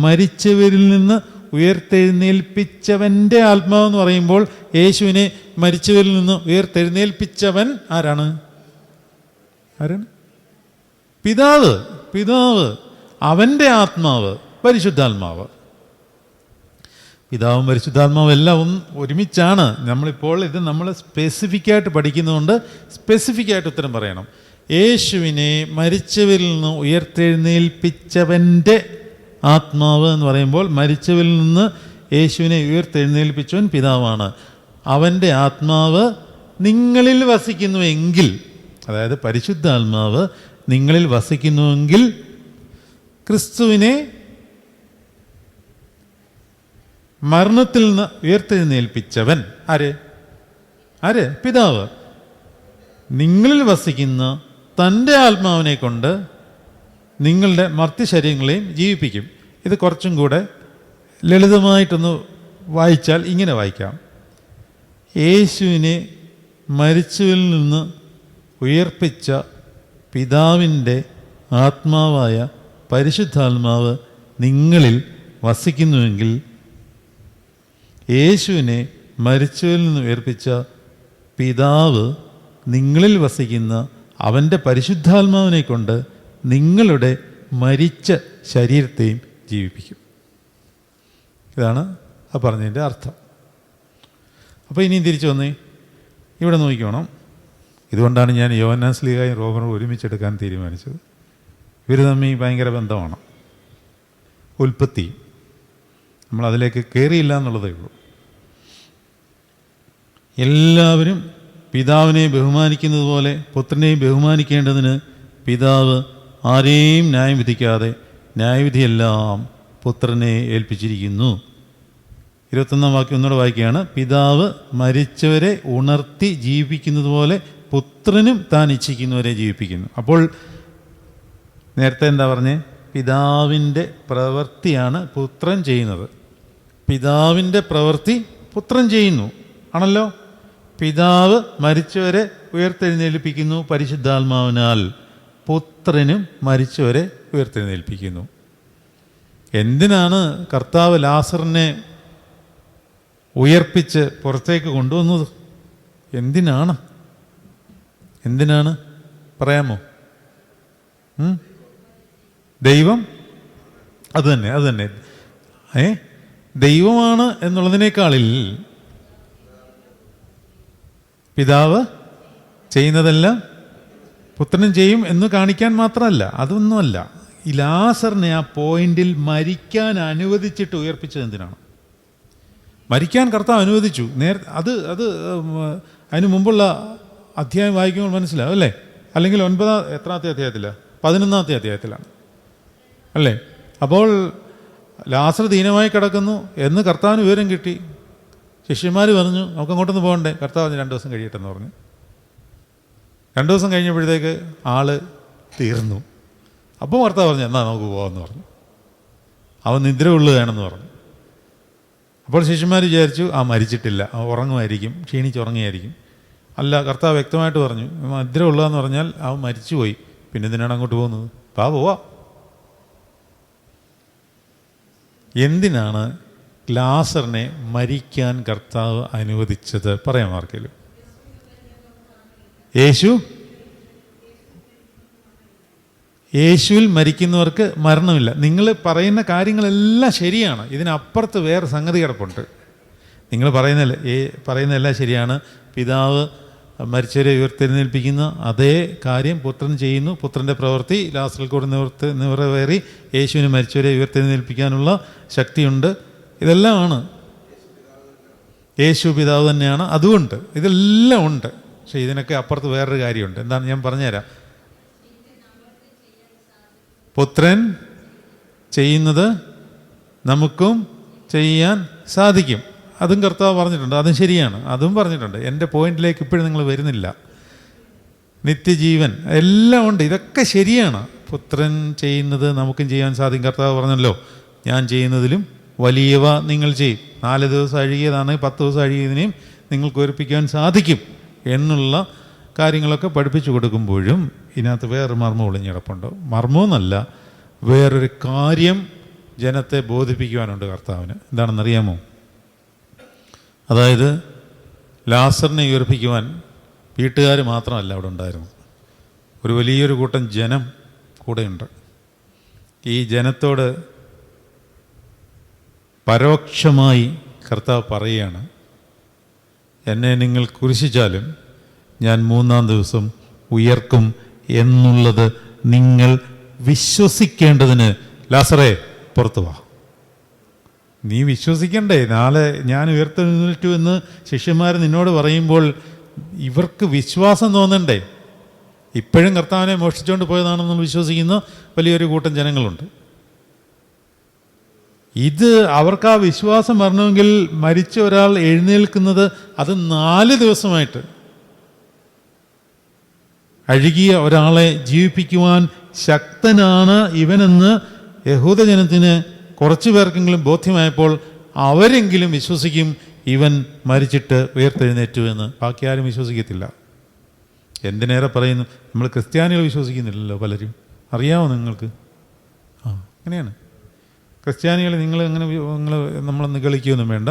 മരിച്ചവരിൽ നിന്ന് ഉയർത്തെഴുന്നേൽപ്പിച്ചവൻ്റെ ആത്മാവെന്ന് പറയുമ്പോൾ യേശുവിനെ മരിച്ചവരിൽ നിന്ന് ഉയർത്തെഴുന്നേൽപ്പിച്ചവൻ ആരാണ്? പിതാവ്. അവൻ്റെ ആത്മാവ് പരിശുദ്ധാത്മാവ്. പിതാവും പരിശുദ്ധാത്മാവും എല്ലാം ഒരുമിച്ചാണ്. നമ്മളിപ്പോൾ ഇത് നമ്മൾ സ്പെസിഫിക്കായിട്ട് പഠിക്കുന്നതുകൊണ്ട് സ്പെസിഫിക്കായിട്ട് ഉത്തരം പറയണം. യേശുവിനെ മരിച്ചവരിൽ നിന്ന് ഉയർത്തെഴുന്നേൽപ്പിച്ചവൻ്റെ ആത്മാവ് എന്ന് പറയുമ്പോൾ മരിച്ചവരിൽ നിന്ന് യേശുവിനെ ഉയർത്തെഴുന്നേൽപ്പിച്ചവൻ പിതാവാണ്. അവൻ്റെ ആത്മാവ് നിങ്ങളിൽ വസിക്കുന്നുവെങ്കിൽ, അതായത് പരിശുദ്ധാത്മാവ് നിങ്ങളിൽ വസിക്കുന്നുവെങ്കിൽ ക്രിസ്തുവിനെ മരണത്തിൽ നിന്ന് ഉയർത്തെഴുന്നേൽപ്പിച്ചവൻ ആര്? പിതാവ്. നിങ്ങളിൽ വസിക്കുന്ന തൻ്റെ ആത്മാവിനെ കൊണ്ട് നിങ്ങളുടെ മർത്യശരീരങ്ങളെയും ജീവിപ്പിക്കും. ഇത് കുറച്ചും കൂടെ ലളിതമായിട്ടൊന്ന് വായിച്ചാൽ ഇങ്ങനെ വായിക്കാം: യേശുവിനെ മരിച്ചവരിൽ നിന്ന് ഉയർപ്പിച്ച പിതാവിൻ്റെ ആത്മാവായ പരിശുദ്ധാത്മാവ് നിങ്ങളിൽ വസിക്കുന്നുവെങ്കിൽ യേശുവിനെ മരിച്ചവരിൽ നിന്ന് ഉയർപ്പിച്ച പിതാവ് നിങ്ങളിൽ വസിക്കുന്ന അവൻ്റെ പരിശുദ്ധാത്മാവിനെ കൊണ്ട് നിങ്ങളുടെ മരിച്ച ശരീരത്തെയും ജീവിപ്പിക്കും. ഇതാണ് ആ പറഞ്ഞതിൻ്റെ അർത്ഥം. അപ്പോൾ ഇനിയും തിരിച്ചു വന്നേ, ഇവിടെ നോക്കിക്കോണം. ഇതുകൊണ്ടാണ് ഞാൻ യോഹന്നാൻ സ്ലീഹായും റോമറും ഒരുമിച്ചെടുക്കാൻ തീരുമാനിച്ചത്. ഇവർ തമ്മിൽ ഭയങ്കര ബന്ധമാണ്. ഉൽപ്പത്തി നമ്മളതിലേക്ക് കയറിയില്ല എന്നുള്ളതേ ഉള്ളൂ. എല്ലാവരും പിതാവിനെ ബഹുമാനിക്കുന്നത് പോലെ പുത്രനെയും ബഹുമാനിക്കേണ്ടതിന് പിതാവ് ആരെയും ന്യായം വിധിക്കാതെ ന്യായവിധിയെല്ലാം പുത്രനെ ഏൽപ്പിച്ചിരിക്കുന്നു. 21-ാം വാക്യം ഒന്നുകൂടെ വായിക്കുകയാണ്: പിതാവ് മരിച്ചവരെ ഉണർത്തി ജീവിപ്പിക്കുന്നത് പോലെ പുത്രനും താൻ ഇച്ഛിക്കുന്നവരെ ജീവിപ്പിക്കുന്നു. അപ്പോൾ നേരത്തെ എന്താ പറഞ്ഞേ? പിതാവിൻ്റെ പ്രവൃത്തിയാണ് പുത്രൻ ചെയ്യുന്നത്. പിതാവിൻ്റെ പ്രവൃത്തി പുത്രൻ ചെയ്യുന്നു ആണല്ലോ. പിതാവ് മരിച്ചവരെ ഉയർത്തെഴുന്നേൽപ്പിക്കുന്നു പരിശുദ്ധാത്മാവിനാൽ, പുത്രനും മരിച്ചവരെ ഉയർത്തെഴുന്നേൽപ്പിക്കുന്നു. എന്തിനാണ് കർത്താവ് ലാസറിനെ ഉയർപ്പിച്ച് പുറത്തേക്ക് കൊണ്ടുവന്നത്? എന്തിനാണ് പറയാമോ? ദൈവം അത് തന്നെ ദൈവമാണ് എന്നുള്ളതിനേക്കാളിൽ പിതാവ് ചെയ്യുന്നതെല്ലാം പുത്രനും ചെയ്യും എന്ന് കാണിക്കാൻ മാത്രമല്ല, അതൊന്നുമല്ല. ഈ ലാസറിനെ ആ പോയിന്റിൽ മരിക്കാൻ അനുവദിച്ചിട്ട് ഉയർപ്പിച്ചത് എന്തിനാണ്? മരിക്കാൻ കർത്താവ് അനുവദിച്ചു. അതിന് മുമ്പുള്ള അധ്യായം വായിക്കുമ്പോൾ മനസ്സിലാവും അല്ലേ? അല്ലെങ്കിൽ എത്രാമത്തെ അധ്യായത്തിലാണ്? 11-ാമത്തെ അധ്യായത്തിലാണ് അല്ലേ? അപ്പോൾ ലാസർ ദീനമായി കിടക്കുന്നു എന്ന് കർത്താവിന് വിവരം കിട്ടി. ശിഷ്യന്മാർ പറഞ്ഞു നമുക്ക് അങ്ങോട്ടൊന്ന് പോകണ്ടേ? കർത്താവ് 2 ദിവസം കഴിയട്ടെന്ന് പറഞ്ഞു. 2 ദിവസം കഴിഞ്ഞപ്പോഴത്തേക്ക് ആള് തീർന്നു. അപ്പോൾ കർത്താവ് പറഞ്ഞു എന്നാൽ നമുക്ക് പോകാമെന്ന് പറഞ്ഞു. അവൻ നിദ്ര കൊള്ളുകയാണെന്ന് പറഞ്ഞു. അപ്പോൾ ശിഷ്യന്മാർ വിചാരിച്ചു മരിച്ചിട്ടില്ല, ഉറങ്ങുമായിരിക്കും, ക്ഷീണിച്ചുറങ്ങിയായിരിക്കും. അല്ല, കർത്താവ് വ്യക്തമായിട്ട് പറഞ്ഞു നിദ്ര കൊള്ളുകയെന്ന് പറഞ്ഞാൽ അവൻ മരിച്ചുപോയി, പിന്നെ എന്തിനാണ് അങ്ങോട്ട് പോകുന്നത്? പോവാം. എന്തിനാണ് ലാസറിനെ മരിക്കാൻ കർത്താവ് അനുവദിച്ചത്? പറയാം ആർക്കെങ്കിലും? യേശുവിൽ മരിക്കുന്നവർക്ക് മരണമില്ല. നിങ്ങൾ പറയുന്ന കാര്യങ്ങളെല്ലാം ശരിയാണ്. ഇതിനപ്പുറത്ത് വേറെ സംഗതി കിടപ്പുണ്ട്. നിങ്ങൾ പറയുന്നതെല്ലാം ശരിയാണ്. പിതാവ് മരിച്ചവരെ ഉയർത്തെഴുന്നേൽപ്പിക്കുന്ന അതേ കാര്യം പുത്രൻ ചെയ്യുന്നു. പുത്രൻ്റെ പ്രവൃത്തി ലാസറിൽ കൂടെ നിറവേറി യേശുവിന് മരിച്ചവരെ ഉയർത്തെഴുന്നേൽപ്പിക്കാനുള്ള ശക്തിയുണ്ട്. ഇതെല്ലാമാണ്. യേശു പിതാവ് തന്നെയാണ്. അതുകൊണ്ട് ഇതെല്ലാം ഉണ്ട്. പക്ഷേ ഇതിനൊക്കെ അപ്പുറത്ത് വേറൊരു കാര്യമുണ്ട്. എന്താണ്? ഞാൻ പറഞ്ഞുതരാം. പുത്രൻ ചെയ്യുന്നത് നമുക്കും ചെയ്യാൻ സാധിക്കും. അതും കർത്താവ് പറഞ്ഞിട്ടുണ്ട്. അതും ശരിയാണ്, അതും പറഞ്ഞിട്ടുണ്ട്. എൻ്റെ പോയിന്റിലേക്ക് ഇപ്പോഴും നിങ്ങൾ വരുന്നില്ല. നിത്യജീവൻ എല്ലാം ഉണ്ട്, ഇതൊക്കെ ശരിയാണ്. പുത്രൻ ചെയ്യുന്നത് നമുക്കും ചെയ്യാൻ സാധിക്കും. കർത്താവ് പറഞ്ഞല്ലോ ഞാൻ ചെയ്യുന്നതിലും വലിയവ നിങ്ങൾ ചെയ്യും. 4 ദിവസം അഴുകിയതാണ് 10 ദിവസം അഴുകിയതിനെയും നിങ്ങൾക്ക് ഉയർപ്പിക്കാൻ സാധിക്കും എന്നുള്ള കാര്യങ്ങളൊക്കെ പഠിപ്പിച്ചു കൊടുക്കുമ്പോഴും ഇതിനകത്ത് വേറൊരു മർമ്മം ഒളിഞ്ഞിടപ്പുണ്ട്. മർമ്മമെന്നല്ല, വേറൊരു കാര്യം ജനത്തെ ബോധിപ്പിക്കുവാനുണ്ട് കർത്താവിന്. എന്താണെന്നറിയാമോ? അതായത് ലാസറിനെ ഉയർപ്പിക്കുവാൻ വീട്ടുകാർ മാത്രമല്ല അവിടെ ഉണ്ടായിരുന്നു, ഒരു വലിയൊരു കൂട്ടം ജനം കൂടെയുണ്ട്. ഈ ജനത്തോട് പരോക്ഷമായി കർത്താവ് പറയുകയാണ്, എന്നെ നിങ്ങൾ കുരിശിച്ചാലും ഞാൻ 3-ാം ദിവസം ഉയർക്കും എന്നുള്ളത് നിങ്ങൾ വിശ്വസിക്കേണ്ടതിന് ലാസറേ പുറത്തു വാ. നീ വിശ്വസിക്കണ്ടേ? നാളെ ഞാൻ ഉയർത്തെഴുന്നേറ്റു എന്ന് ശിഷ്യന്മാർ നിന്നോട് പറയുമ്പോൾ ഇവർക്ക് വിശ്വാസം തോന്നണ്ടേ? ഇപ്പോഴും കർത്താവിനെ മോഷ്ടിച്ചുകൊണ്ട് പോയതാണെന്ന് വിശ്വസിക്കുന്ന വലിയൊരു കൂട്ടം ജനങ്ങളുണ്ട്. ഇത് അവർക്ക് ആ വിശ്വാസം വരണമെങ്കിൽ മരിച്ച ഒരാൾ എഴുന്നേൽക്കുന്നത് അത് 4 ദിവസമായിട്ട് അഴുകിയ ഒരാളെ ജീവിപ്പിക്കുവാൻ ശക്തനാണ് ഇവനെന്ന് യഹൂദജനത്തിന് കുറച്ചു പേർക്കെങ്കിലും ബോധ്യമായപ്പോൾ അവരെങ്കിലും വിശ്വസിക്കും ഇവൻ മരിച്ചിട്ട് ഉയർത്തെഴുന്നേറ്റു എന്ന്. ബാക്കി ആരും വിശ്വസിക്കത്തില്ല. എന്തിനേറെ പറയുന്നു, നമ്മൾ ക്രിസ്ത്യാനികൾ വിശ്വസിക്കുന്നില്ലല്ലോ പലരും. അറിയാമോ നിങ്ങൾക്ക്? അങ്ങനെയാണ് ക്രിസ്ത്യാനികൾ. നിങ്ങൾ നമ്മളെ നിഗളിക്കുകയൊന്നും വേണ്ട.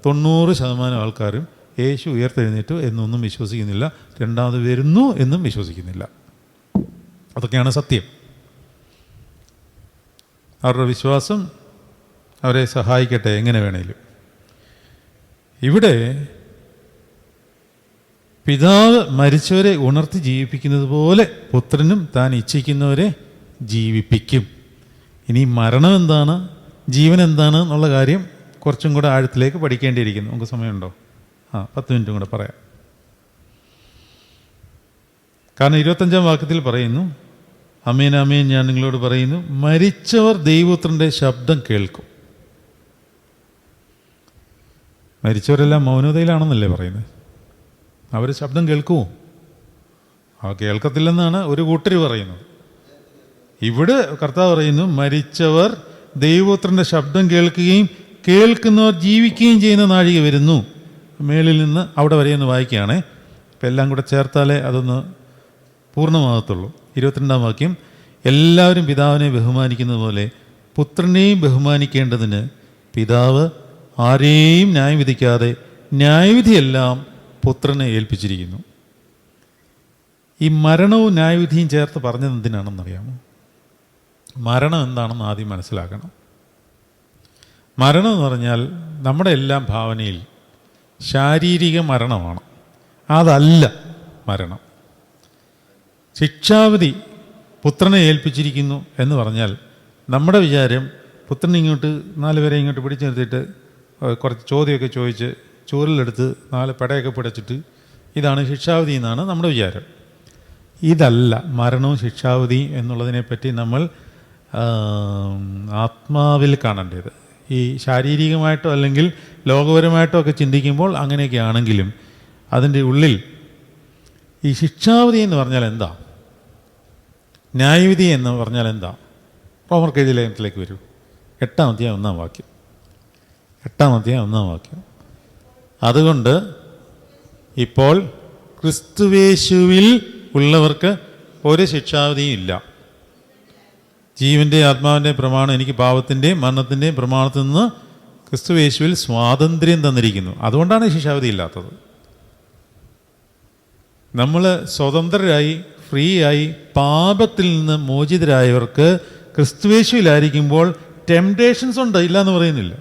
90% ആൾക്കാരും യേശു ഉയർത്തെഴുന്നേറ്റു എന്നൊന്നും വിശ്വസിക്കുന്നില്ല, രണ്ടാമത് വരുന്നു എന്നും വിശ്വസിക്കുന്നില്ല. അതൊക്കെയാണ് സത്യം. അവരുടെ വിശ്വാസം അവരെ സഹായിക്കട്ടെ എങ്ങനെ വേണേലും. ഇവിടെ പിതാവ് മരിച്ചവരെ ഉണർത്തി ജീവിപ്പിക്കുന്നത് പോലെ പുത്രനും താൻ ഇച്ഛിക്കുന്നവരെ ജീവിപ്പിക്കും. ഇനി മരണം എന്താണ്, ജീവൻ എന്താണ് എന്നുള്ള കാര്യം കുറച്ചും കൂടെ ആഴത്തിലേക്ക് പഠിക്കേണ്ടിയിരിക്കുന്നു. നമുക്ക് സമയമുണ്ടോ? 10 മിനിറ്റും കൂടെ പറയാം. കാരണം 25-ാം വാക്യത്തിൽ പറയുന്നു, അമേൻ അമേൻ ഞാൻ നിങ്ങളോട് പറയുന്നു, മരിച്ചവർ ദൈവപുത്രൻ്റെ ശബ്ദം കേൾക്കും. മരിച്ചവരെല്ലാം മൗനതയിലാണെന്നല്ലേ പറയുന്നത്? അവർ ശബ്ദം കേൾക്കുമോ? കേൾക്കത്തില്ലെന്നാണ് ഒരു കൂട്ടർ പറയുന്നത്. ഇവിടെ കർത്താവ് പറയുന്നു, മരിച്ചവർ ദൈവപുത്രൻ്റെ ശബ്ദം കേൾക്കുകയും കേൾക്കുന്നവർ ജീവിക്കുകയും ചെയ്യുന്ന നാഴിക വരുന്നു. മേളിൽ നിന്ന് അവിടെ വരെയൊന്ന് വായിക്കുകയാണേ. ഇപ്പം എല്ലാം കൂടെ ചേർത്താലേ അതൊന്ന് പൂർണ്ണമാകത്തുള്ളൂ. 22-ാം വാക്യം, എല്ലാവരും പിതാവിനെ ബഹുമാനിക്കുന്നത് പോലെ പുത്രനെയും ബഹുമാനിക്കേണ്ടതിന് പിതാവ് ആരെയും ന്യായം വിധിക്കാതെ ന്യായവിധിയെല്ലാം പുത്രനെ ഏൽപ്പിച്ചിരിക്കുന്നു. ഈ മരണവും ന്യായവിധിയും ചേർത്ത് പറഞ്ഞത് എന്തിനാണെന്നറിയാമോ? മരണം എന്താണെന്ന് ആദ്യം മനസ്സിലാക്കണം. മരണം എന്ന് പറഞ്ഞാൽ നമ്മുടെ എല്ലാം ഭാവനയിൽ ശാരീരിക മരണമാണ്. അതല്ല മരണം. ശിക്ഷാവിധി പുത്രനെ ഏൽപ്പിച്ചിരിക്കുന്നു എന്ന് പറഞ്ഞാൽ നമ്മുടെ വിചാരം പുത്രൻ ഇങ്ങോട്ട് 4 പേരെ ഇങ്ങോട്ട് പിടിച്ചു നിർത്തിയിട്ട് കുറച്ച് ചോദ്യമൊക്കെ ചോദിച്ച് ചൂരലെടുത്ത് 4 പടയൊക്കെ പിടച്ചിട്ട് ഇതാണ് ശിക്ഷാവിധി എന്നാണ് നമ്മുടെ വിചാരം. ഇതല്ല മരണവും ശിക്ഷാവിധിയും എന്നുള്ളതിനെപ്പറ്റി നമ്മൾ ആത്മാവിൽ കാണേണ്ടത്. ഈ ശാരീരികമായിട്ടോ അല്ലെങ്കിൽ ലോകപരമായിട്ടോ ഒക്കെ ചിന്തിക്കുമ്പോൾ അങ്ങനെയൊക്കെ ആണെങ്കിലും അതിൻ്റെ ഉള്ളിൽ ഈ ശിക്ഷാവിധി എന്ന് പറഞ്ഞാൽ എന്താ, ന്യായവിധി എന്ന് പറഞ്ഞാൽ എന്താ? റോമർക്ക് എഴുതിയ ലേഖനത്തിലേക്ക് വരൂ. 8-ാം അധ്യായം 1-ാം വാക്യം. 8-ാം അധ്യായം 1-ാം വാക്യം. അതുകൊണ്ട് ഇപ്പോൾ ക്രിസ്തുവേശുവിൽ ഉള്ളവർക്ക് ഒരു ശിക്ഷാവിധിയും ഇല്ല. ജീവൻ്റെ ആത്മാവിൻ്റെ പ്രമാണം എനിക്ക് പാപത്തിൻ്റെയും മരണത്തിൻ്റെയും പ്രമാണത്തിൽ നിന്ന് ക്രിസ്തുവേശുവിൽ സ്വാതന്ത്ര്യം തന്നിരിക്കുന്നു. അതുകൊണ്ടാണ് ശിക്ഷാവിധി ഇല്ലാത്തത്. നമ്മൾ സ്വതന്ത്രരായി ഫ്രീ ആയി പാപത്തിൽ നിന്ന് മോചിതരായവർക്ക് ക്രിസ്തുവേശുവിലായിരിക്കുമ്പോൾ ടെംപ്ടേഷൻസ് ഉണ്ട്, ഇല്ല എന്ന് പറയുന്നില്ല.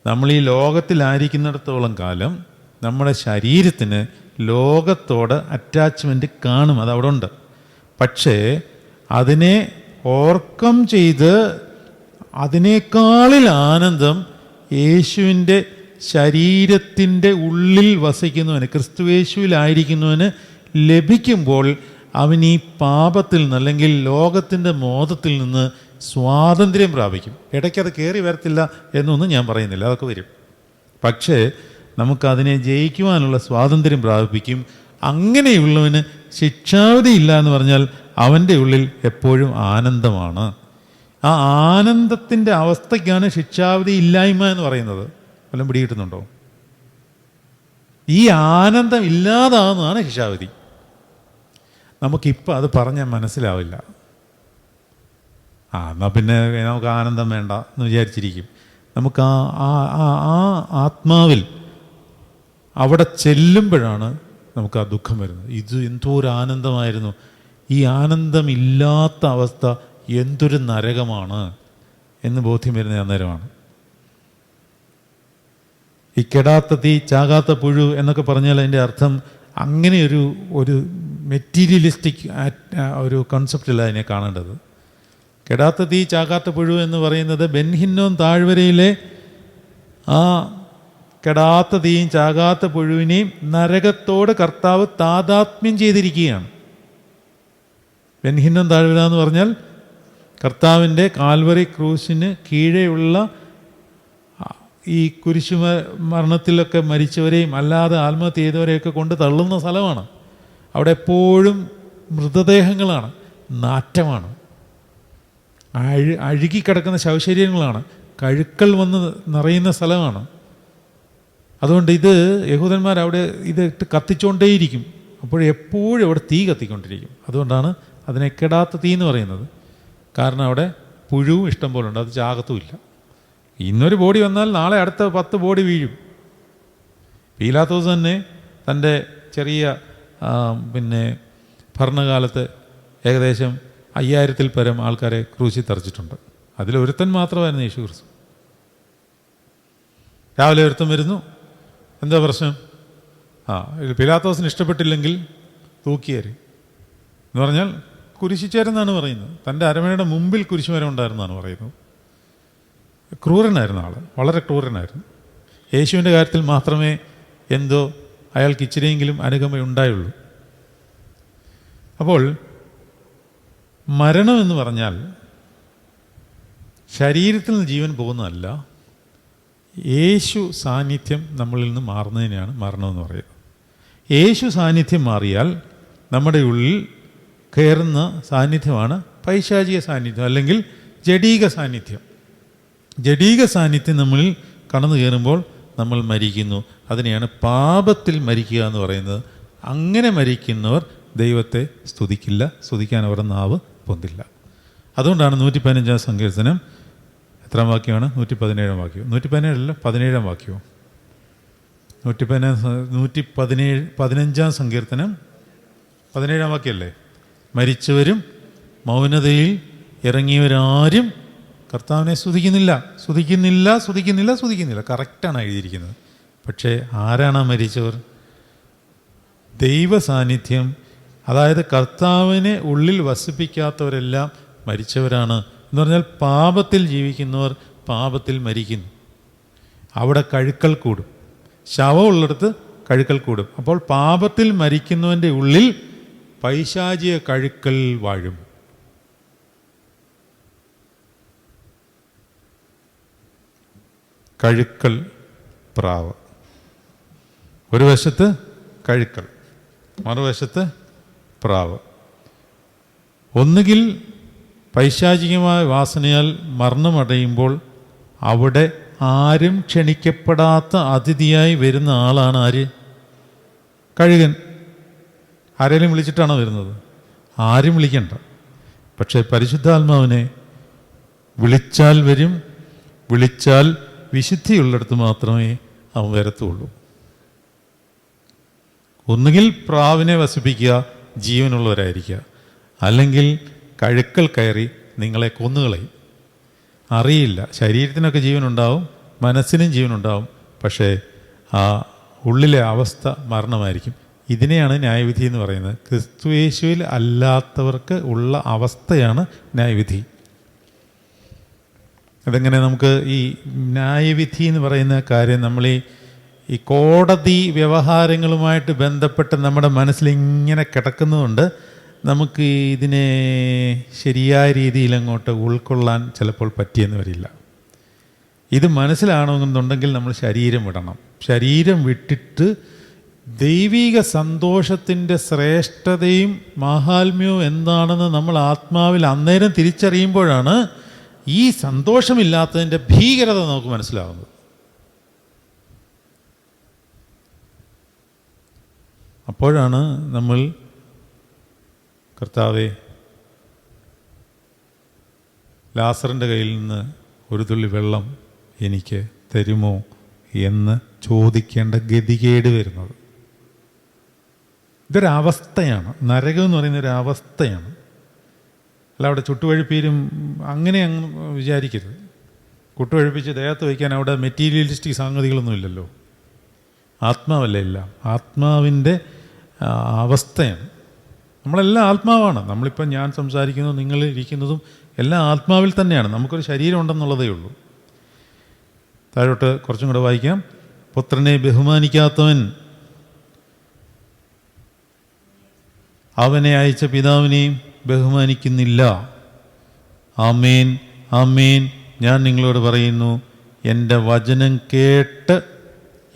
നമ്മൾ ഈ ലോകത്തിലായിരിക്കുന്നിടത്തോളം കാലം നമ്മുടെ ശരീരത്തിന് ലോകത്തോട് അറ്റാച്ച്മെൻറ്റ് കാണും, അതവിടെ ഉണ്ട്. പക്ഷേ അതിനെ ഓവർകം ചെയ്ത് അതിനേക്കാളിൽ ആനന്ദം യേശുവിൻ്റെ ശരീരത്തിൻ്റെ ഉള്ളിൽ വസിക്കുന്നവന്, ക്രിസ്തുയേശുവിലായിരിക്കുന്നവന് ലഭിക്കുമ്പോൾ അവൻ ഈ പാപത്തിൽ നിന്ന് അല്ലെങ്കിൽ ലോകത്തിൻ്റെ മോഹത്തിൽ നിന്ന് സ്വാതന്ത്ര്യം പ്രാപിക്കും. ഇടയ്ക്കത് കയറി വരത്തില്ല എന്നൊന്നും ഞാൻ പറയുന്നില്ല, അതൊക്കെ വരും. പക്ഷേ നമുക്കതിനെ ജയിക്കുവാനുള്ള സ്വാതന്ത്ര്യം പ്രാപിക്കും. അങ്ങനെയുള്ളവന് ശിക്ഷാവിധി ഇല്ല എന്ന് പറഞ്ഞാൽ അവൻ്റെ ഉള്ളിൽ എപ്പോഴും ആനന്ദമാണ്. ആ ആനന്ദത്തിൻ്റെ അവസ്ഥയ്ക്കാണ് ശിക്ഷാവിധി ഇല്ലായ്മ എന്ന് പറയുന്നത്. വല്ലതും പിടികിട്ടുന്നുണ്ടോ? ഈ ആനന്ദം ഇല്ലാതാകുന്നതാണ് ശിക്ഷാവിധി. നമുക്കിപ്പോൾ അത് പറഞ്ഞാൽ മനസ്സിലാവില്ല. എന്നാൽ പിന്നെ നമുക്ക് ആനന്ദം വേണ്ട എന്ന് വിചാരിച്ചിരിക്കും. നമുക്ക് ആ ആത്മാവിൽ അവിടെ ചെല്ലുമ്പോഴാണ് നമുക്ക് ആ ദുഃഖം വരുന്നത്. ഇത് എന്തോ ഒരു ആനന്ദമായിരുന്നു, ഈ ആനന്ദമില്ലാത്ത അവസ്ഥ എന്തൊരു നരകമാണ് എന്ന് ബോധ്യം വരുന്ന അന്നേരമാണ്. ഈ കെടാത്ത തീ ചാകാത്ത പുഴു എന്നൊക്കെ പറഞ്ഞാൽ അതിൻ്റെ അർത്ഥം അങ്ങനെ ഒരു മെറ്റീരിയലിസ്റ്റിക് ഒരു കൺസെപ്റ്റല്ല അതിനെ കാണേണ്ടത്. കെടാത്ത തീ ചാകാത്ത പുഴു എന്ന് പറയുന്നത് ബെൻ ഹിന്നോം താഴ്വരയിലെ ആ കെടാത്ത തീയും ചാകാത്ത പുഴുവിനെയും നരകത്തോട് കർത്താവ് താതാത്മ്യം ചെയ്തിരിക്കുകയാണ്. ബെൻ ഹിന്നോം താഴ്വര എന്ന് പറഞ്ഞാൽ കർത്താവിൻ്റെ കാൽവറി ക്രൂശിന് കീഴെയുള്ള ഈ കുരിശു മരണത്തിലൊക്കെ മരിച്ചവരെയും അല്ലാതെ ആത്മഹത്യ ചെയ്തവരെയൊക്കെ കൊണ്ട് തള്ളുന്ന സ്ഥലമാണ്. അവിടെ എപ്പോഴും മൃതദേഹങ്ങളാണ്, നാറ്റമാണ്, അഴുകിക്കിടക്കുന്ന ശവശരീരങ്ങളാണ്, കഴുക്കൾ വന്ന് നിറയുന്ന സ്ഥലമാണ്. അതുകൊണ്ട് ഇത് യഹൂദന്മാർ അവിടെ ഇത് ഇട്ട് കത്തിച്ചുകൊണ്ടേയിരിക്കും. അപ്പോഴെപ്പോഴും അവിടെ തീ കത്തിക്കൊണ്ടിരിക്കും. അതുകൊണ്ടാണ് അതിനെ കെടാത്ത തീ എന്ന് പറയുന്നത്. കാരണം അവിടെ പുഴുവും ഇഷ്ടം പോലെ ഉണ്ട്, അത് ചാകത്തുമില്ല. ഇന്നൊരു ബോഡി വന്നാൽ നാളെ അടുത്ത 10 ബോഡി വീഴും. പീലാത്തോസ് തന്നെ തൻ്റെ ചെറിയ ഭരണകാലത്ത് ഏകദേശം 5000-ൽ പരം ആൾക്കാരെ ക്രൂശിൽ തറച്ചിട്ടുണ്ട്. അതിലൊരുത്തൻ മാത്രമായിരുന്നു യേശു ക്രിസ്തു. രാവിലെ ഒരുത്തൻ വരുന്നു, എന്താ പ്രശ്നം? പീലാത്തോസിന് ഇഷ്ടപ്പെട്ടില്ലെങ്കിൽ തൂക്കിയേര് എന്ന് പറഞ്ഞാൽ കുരിശിച്ചേരെന്നാണ് പറയുന്നത്. തൻ്റെ അരമനയുടെ മുമ്പിൽ കുരിശുമരം ഉണ്ടായിരുന്നാണ് പറയുന്നത്. ക്രൂരനായിരുന്ന ആൾ, വളരെ ക്രൂരനായിരുന്നു. യേശുവിൻ്റെ കാര്യത്തിൽ മാത്രമേ എന്തോ അയാൾക്ക് ഇച്ചിരിയെങ്കിലും അനുകമ്പ ഉണ്ടായുള്ളൂ. അപ്പോൾ മരണം എന്ന് പറഞ്ഞാൽ ശരീരത്തിൽ നിന്ന് ജീവൻ പോകുന്നതല്ല, യേശു സാന്നിധ്യം നമ്മളിൽ നിന്ന് മാറുന്നതിനെയാണ് മരണമെന്ന് പറയുന്നത്. യേശു സാന്നിധ്യം മാറിയാൽ നമ്മുടെ ഉള്ളിൽ കയറുന്ന സാന്നിധ്യമാണ് പൈശാചിക സാന്നിധ്യം, അല്ലെങ്കിൽ ജഡീക സാന്നിധ്യം. ജഡീക സാന്നിധ്യം നമ്മളിൽ കടന്നു കയറുമ്പോൾ നമ്മൾ മരിക്കുന്നു. അതിനെയാണ് പാപത്തിൽ മരിക്കുക എന്ന് പറയുന്നത്. അങ്ങനെ മരിക്കുന്നവർ ദൈവത്തെ സ്തുതിക്കില്ല, സ്തുതിക്കാൻ അവരുടെ നാവ് പൊന്തില്ല. അതുകൊണ്ടാണ് 115-ാം സങ്കീർത്തനം എത്രാം വാക്യമാണ്? 117-ാം വാക്യം. 117 17-ാം വാക്യവും. 115-ാം സങ്കീർത്തനം 17-ാം വാക്യമല്ലേ? മരിച്ചവരും മൗനതയിൽ ഇറങ്ങിയവരാരും കർത്താവിനെ സ്തുതിക്കുന്നില്ല, സ്തുതിക്കുന്നില്ല, സ്തുതിക്കുന്നില്ല, സ്തുതിക്കുന്നില്ല. കറക്റ്റാണ് എഴുതിയിരിക്കുന്നത്. പക്ഷേ ആരാണ് മരിച്ചവർ? ദൈവ സാന്നിധ്യം, അതായത് കർത്താവിനെ ഉള്ളിൽ വസിപ്പിക്കാത്തവരെല്ലാം മരിച്ചവരാണ്. എന്ന് പറഞ്ഞാൽ പാപത്തിൽ ജീവിക്കുന്നവർ പാപത്തിൽ മരിക്കുന്നു. അവിടെ കഴുക്കൽ കൂടും, ശവമുള്ളിടത്ത് കഴുക്കൽ കൂടും. അപ്പോൾ പാപത്തിൽ മരിക്കുന്നവൻ്റെ ഉള്ളിൽ പൈശാചിക കഴുക്കൽ വാഴും. കഴുക്കൽ പ്രാവ്, ഒരു വശത്ത് കഴുക്കൽ, മറുവശത്ത് പ്രാവ്. ഒന്നുകിൽ പൈശാചികമായ വാസനയാൽ മരണമടയുമ്പോൾ അവിടെ ആരും ക്ഷണിക്കപ്പെടാത്ത അതിഥിയായി വരുന്ന ആളാണ് ആര്? കഴുകൻ. ആരെങ്കിലും വിളിച്ചിട്ടാണോ വരുന്നത്? ആരും വിളിക്കണ്ട. പക്ഷേ പരിശുദ്ധാത്മാവിനെ വിളിച്ചാൽ വരും. വിളിച്ചാൽ വിശുദ്ധിയുള്ളിടത്ത് മാത്രമേ അവൻ വരത്തുള്ളൂ. ഒന്നുകിൽ പ്രാവിനെ വസിപ്പിക്കുക, ജീവനുള്ളവരായിരിക്കുക, അല്ലെങ്കിൽ കഴുക്കൽ കയറി നിങ്ങളെ കൊന്നുകളയും. അറിയില്ല, ശരീരത്തിനൊക്കെ ജീവനുണ്ടാവും, മനസ്സിനും ജീവനുണ്ടാവും, പക്ഷേ ആ ഉള്ളിലെ അവസ്ഥ മരണമായിരിക്കും. ഇതിനെയാണ് ന്യായവിധി എന്ന് പറയുന്നത്. ക്രിസ്തുയേശുവിൽ അല്ലാത്തവർക്ക് ഉള്ള അവസ്ഥയാണ് ന്യായവിധി. അതെങ്ങനെ നമുക്ക് ഈ ന്യായവിധി എന്ന് പറയുന്ന കാര്യം നമ്മൾ ഈ കോടതി വ്യവഹാരങ്ങളുമായിട്ട് ബന്ധപ്പെട്ട് നമ്മുടെ മനസ്സിൽ ഇങ്ങനെ കിടക്കുന്നതുകൊണ്ട് നമുക്ക് ഇതിനെ ശരിയായ രീതിയിൽ അങ്ങോട്ട് ഉൾക്കൊള്ളാൻ ചിലപ്പോൾ പറ്റിയെന്ന് വരില്ല. ഇത് മനസ്സിലാണെന്നുണ്ടെങ്കിൽ നമ്മൾ ശരീരം വിടണം. ശരീരം വിട്ടിട്ട് ദൈവിക സന്തോഷത്തിൻ്റെ ശ്രേഷ്ഠതയും മാഹാത്മ്യവും എന്താണെന്ന് നമ്മൾ ആത്മാവിൽ അന്നേരം തിരിച്ചറിയുമ്പോഴാണ് ഈ സന്തോഷമില്ലാത്തതിൻ്റെ ഭീകരത നമുക്ക് മനസ്സിലാവുന്നത്. അപ്പോഴാണ് നമ്മൾ കർത്താവേ, ലാസറിൻ്റെ കയ്യിൽ നിന്ന് ഒരു തുള്ളി വെള്ളം എനിക്ക് തരുമോ എന്ന് ചോദിക്കേണ്ട ഗതികേട് വരുന്നത്. ഇതൊരവസ്ഥയാണ്. നരകം എന്ന് പറയുന്ന ഒരു അവസ്ഥയാണ്. അല്ല അവിടെ ചുട്ടുപഴുപ്പീരും അങ്ങനെ അങ്ങ് വിചാരിക്കരുത്. ചുട്ടുപഴുപ്പിച്ച് ദേഹത്ത് വയ്ക്കാൻ അവിടെ മെറ്റീരിയലിസ്റ്റിക് സംഗതികളൊന്നുമില്ലല്ലോ. ആത്മാവല്ല എല്ലാം. ആത്മാവിൻ്റെ അവസ്ഥയാണ്. നമ്മളെല്ലാം ആത്മാവാണ്. നമ്മളിപ്പം ഞാൻ സംസാരിക്കുന്നതും നിങ്ങൾ ഇരിക്കുന്നതും എല്ലാം ആത്മാവിൽ തന്നെയാണ്. നമുക്കൊരു ശരീരം ഉണ്ടെന്നുള്ളതേ ഉള്ളൂ. താഴോട്ട് കുറച്ചും കൂടെ വായിക്കാം. പുത്രനെ ബഹുമാനിക്കാത്തവൻ അവനെ അയച്ച പിതാവിനെയും ബഹുമാനിക്കുന്നില്ല. ആമേൻ ആമേൻ, ഞാൻ നിങ്ങളോട് പറയുന്നു, എൻ്റെ വചനം കേട്ട്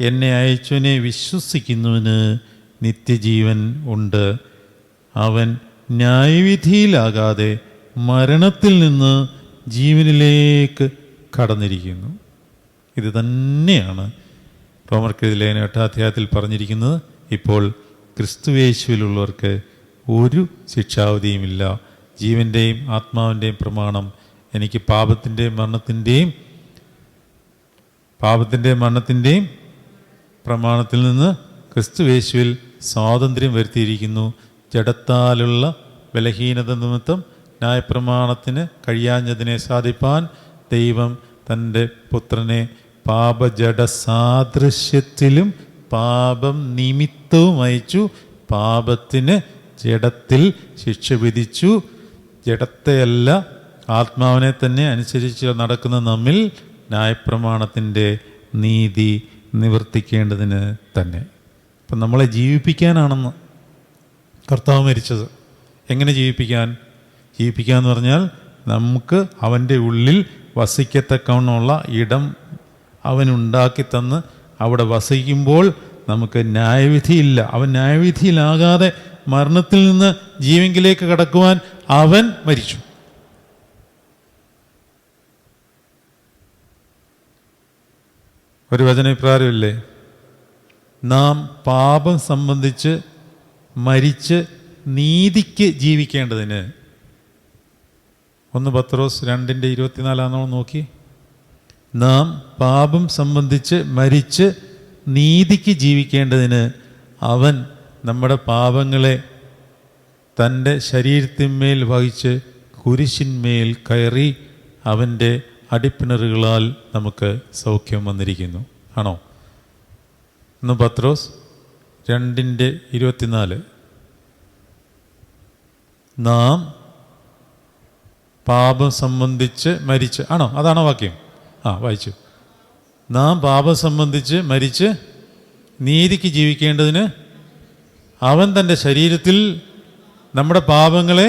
എന്നെ അയച്ചവനെ വിശ്വസിക്കുന്നവന് നിത്യജീവൻ ഉണ്ട്. അവൻ ന്യായവിധിയിലാകാതെ മരണത്തിൽ നിന്ന് ജീവനിലേക്ക് കടന്നിരിക്കുന്നു. ഇത് തന്നെയാണ് റോമർക്കെഴുതിയ ലേഖനം 8-ാം അധ്യായത്തിൽ പറഞ്ഞിരിക്കുന്നത്. ഇപ്പോൾ ക്രിസ്തുയേശുവിലുള്ളവർക്ക് ഒരു ശിക്ഷാവധിയുമില്ല. ജീവൻ്റെയും ആത്മാവിൻ്റെയും പ്രമാണം എനിക്ക് പാപത്തിൻ്റെയും മരണത്തിൻ്റെയും പ്രമാണത്തിൽ നിന്ന് ക്രിസ്തുയേശുവിൽ സ്വാതന്ത്ര്യം വരുത്തിയിരിക്കുന്നു. ജഡത്താലുള്ള ബലഹീനത നിമിത്തം ന്യായപ്രമാണത്തിന് കഴിയാഞ്ഞതിനെ സാധിപ്പാൻ ദൈവം തൻ്റെ പുത്രനെ പാപജഡ സാദൃശ്യത്തിലും പാപം നിമിത്തവും അയച്ചു. പാപത്തിന് ജഡത്തിൽ ശിക്ഷ വിധിച്ചു. ജഡത്തെയല്ല, ആത്മാവിനെ തന്നെ അനുസരിച്ച് നടക്കുന്ന നമ്മിൽ ന്യായപ്രമാണത്തിൻ്റെ നീതി നിവർത്തിക്കേണ്ടതിന് തന്നെ. അപ്പം നമ്മളെ ജീവിപ്പിക്കാനാണെന്ന് കർത്താവ് മരിച്ചത്. എങ്ങനെ ജീവിപ്പിക്കാന്ന് പറഞ്ഞാൽ നമുക്ക് അവൻ്റെ ഉള്ളിൽ വസിക്കത്തക്കവണ്ണമുള്ള ഇടം അവനുണ്ടാക്കി തന്ന് അവിടെ വസിക്കുമ്പോൾ നമുക്ക് ന്യായവിധിയില്ല. അവൻ ന്യായവിധിയിലാകാതെ മരണത്തിൽ നിന്ന് ജീവങ്കിലേക്ക് കടക്കുവാൻ അവൻ മരിച്ചു. ഒരു വചനപ്രകാരമില്ലേ, നാം പാപം സംബന്ധിച്ച് മരിച്ച് നീതിക്ക് ജീവിക്കേണ്ടതിന്. 1 പത്രോസ് 2:24 നോക്കി. നാം പാപം സംബന്ധിച്ച് മരിച്ച് നീതിക്ക് ജീവിക്കേണ്ടതിന് അവൻ നമ്മുടെ പാപങ്ങളെ തൻ്റെ ശരീരത്തിന്മേൽ വഹിച്ച് കുരിശിന്മേൽ കയറി അവൻ്റെ അടിപ്പിണറുകളാൽ നമുക്ക് സൗഖ്യം വന്നിരിക്കുന്നു. ആണോ? 1 പത്രോസ് 2:24. നാം പാപം സംബന്ധിച്ച് മരിച്ച്, ആണോ? അതാണോ വാക്യം? വായിച്ചു. നാം പാപം സംബന്ധിച്ച് മരിച്ച് നീതിക്ക് ജീവിക്കേണ്ടതിന് അവൻ തൻ്റെ ശരീരത്തിൽ നമ്മുടെ പാപങ്ങളെ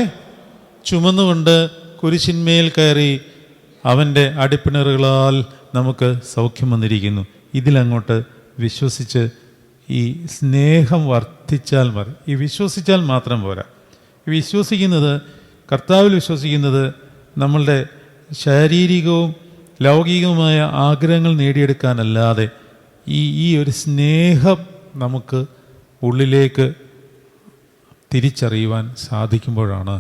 ചുമന്നുകൊണ്ട് കുരിശിന്മേൽ കയറി അവൻ്റെ അടിപ്പിണറുകളാൽ നമുക്ക് സൗഖ്യം വന്നിരിക്കുന്നു. ഇതിലങ്ങോട്ട് വിശ്വസിച്ച് ഈ സ്നേഹം വർദ്ധിച്ചാൽ മതി. ഈ വിശ്വസിച്ചാൽ മാത്രം പോരാ. വിശ്വസിക്കുന്നത്, കർത്താവിൽ വിശ്വസിക്കുന്നത് നമ്മളുടെ ശാരീരികവും ലൗകികവുമായ ആഗ്രഹങ്ങൾ നേടിയെടുക്കാനല്ലാതെ ഈ ഒരു സ്നേഹം നമുക്ക് ഉള്ളിലേക്ക് തിരിച്ചറിയുവാൻ സാധിക്കുമ്പോഴാണ്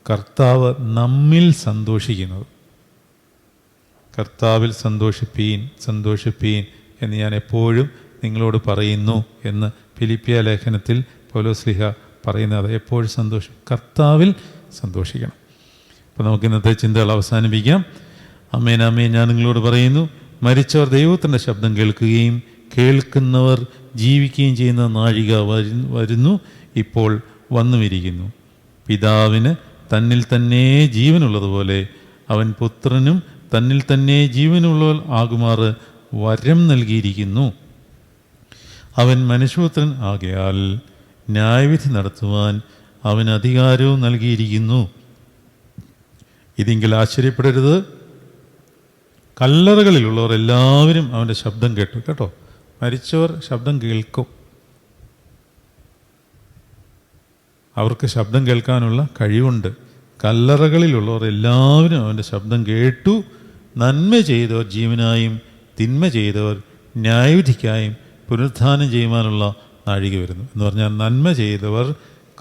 കർത്താവ് നമ്മിൽ സന്തോഷിക്കുന്നത്. കർത്താവിൽ സന്തോഷിപ്പീൻ എന്ന് ഞാൻ എപ്പോഴും നിങ്ങളോട് പറയുന്നു എന്ന് ഫിലിപ്പിയ ലേഖനത്തിൽ പൗലോസ്ലീഹ പറയുന്നത്. എപ്പോഴും കർത്താവിൽ സന്തോഷിക്കണം. അപ്പോൾ നമുക്ക് ഇന്നത്തെ ചിന്തകൾ അവസാനിപ്പിക്കാം. അമേൻ അമേൻ, ഞാൻ നിങ്ങളോട് പറയുന്നു, മരിച്ചവർ ദൈവത്തിൻ്റെ ശബ്ദം കേൾക്കുകയും കേൾക്കുന്നവർ ജീവിക്കുകയും ചെയ്യുന്ന നാഴിക വരുന്നു, ഇപ്പോൾ വന്നുമിരിക്കുന്നു. പിതാവിന് തന്നിൽ തന്നെ ജീവനുള്ളതുപോലെ അവൻ പുത്രനും തന്നിൽ തന്നെ ജീവനുള്ളവർ ആകുമാറ് വരം നൽകിയിരിക്കുന്നു. അവൻ മനുഷ്യപുത്രൻ ആകയാൽ ന്യായവിധി നടത്തുവാൻ അവന് അധികാരവും നൽകിയിരിക്കുന്നു. ഇതെങ്കിൽ ആശ്ചര്യപ്പെടരുത്, കല്ലറകളിലുള്ളവർ എല്ലാവരും അവൻ്റെ ശബ്ദം കേട്ടോ. മരിച്ചവർ ശബ്ദം കേൾക്കും. അവർക്ക് ശബ്ദം കേൾക്കാനുള്ള കഴിവുണ്ട്. കല്ലറകളിലുള്ളവർ എല്ലാവരും അവൻ്റെ ശബ്ദം കേട്ടു. നന്മ ചെയ്തവർ ജീവനായും തിന്മ ചെയ്തവർ ന്യായവിധിക്കായും പുനരുത്ഥാനം ചെയ്യുവാനുള്ള നാഴിക വരുന്നു എന്ന് പറഞ്ഞാൽ, നന്മ ചെയ്തവർ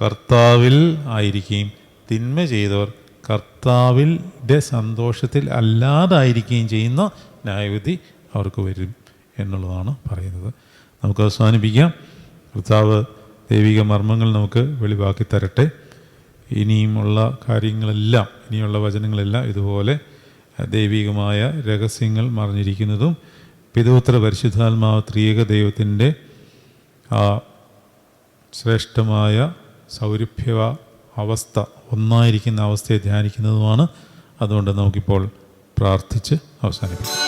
കർത്താവിൽ ആയിരിക്കുകയും തിന്മ ചെയ്തവർ കർത്താവിൻ്റെ സന്തോഷത്തിൽ അല്ലാതായിരിക്കുകയും ചെയ്യുന്ന ന്യായവിധി അവർക്ക് വരും എന്നുള്ളതാണ് പറയുന്നത്. നമുക്ക് അവസാനിപ്പിക്കാം. കർത്താവ് ദൈവിക മർമ്മങ്ങൾ നമുക്ക് വെളിവാക്കി തരട്ടെ. ഇനിയുമുള്ള കാര്യങ്ങളെല്ലാം, ഇനിയുള്ള വചനങ്ങളെല്ലാം ഇതുപോലെ ദൈവികമായ രഹസ്യങ്ങൾ മറിഞ്ഞിരിക്കുന്നതും പിതൃപുത്ര പരിശുദ്ധാത്മാവ് ത്രിയേക ദൈവത്തിൻ്റെ ആ ശ്രേഷ്ഠമായ സൗരഭ്യ അവസ്ഥ, ഒന്നായിരിക്കുന്ന അവസ്ഥയെ ധ്യാനിക്കുന്നതുമാണ്. അതുകൊണ്ട് നമുക്കിപ്പോൾ പ്രാർത്ഥിച്ച് അവസാനിപ്പിക്കാം.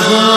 Amen.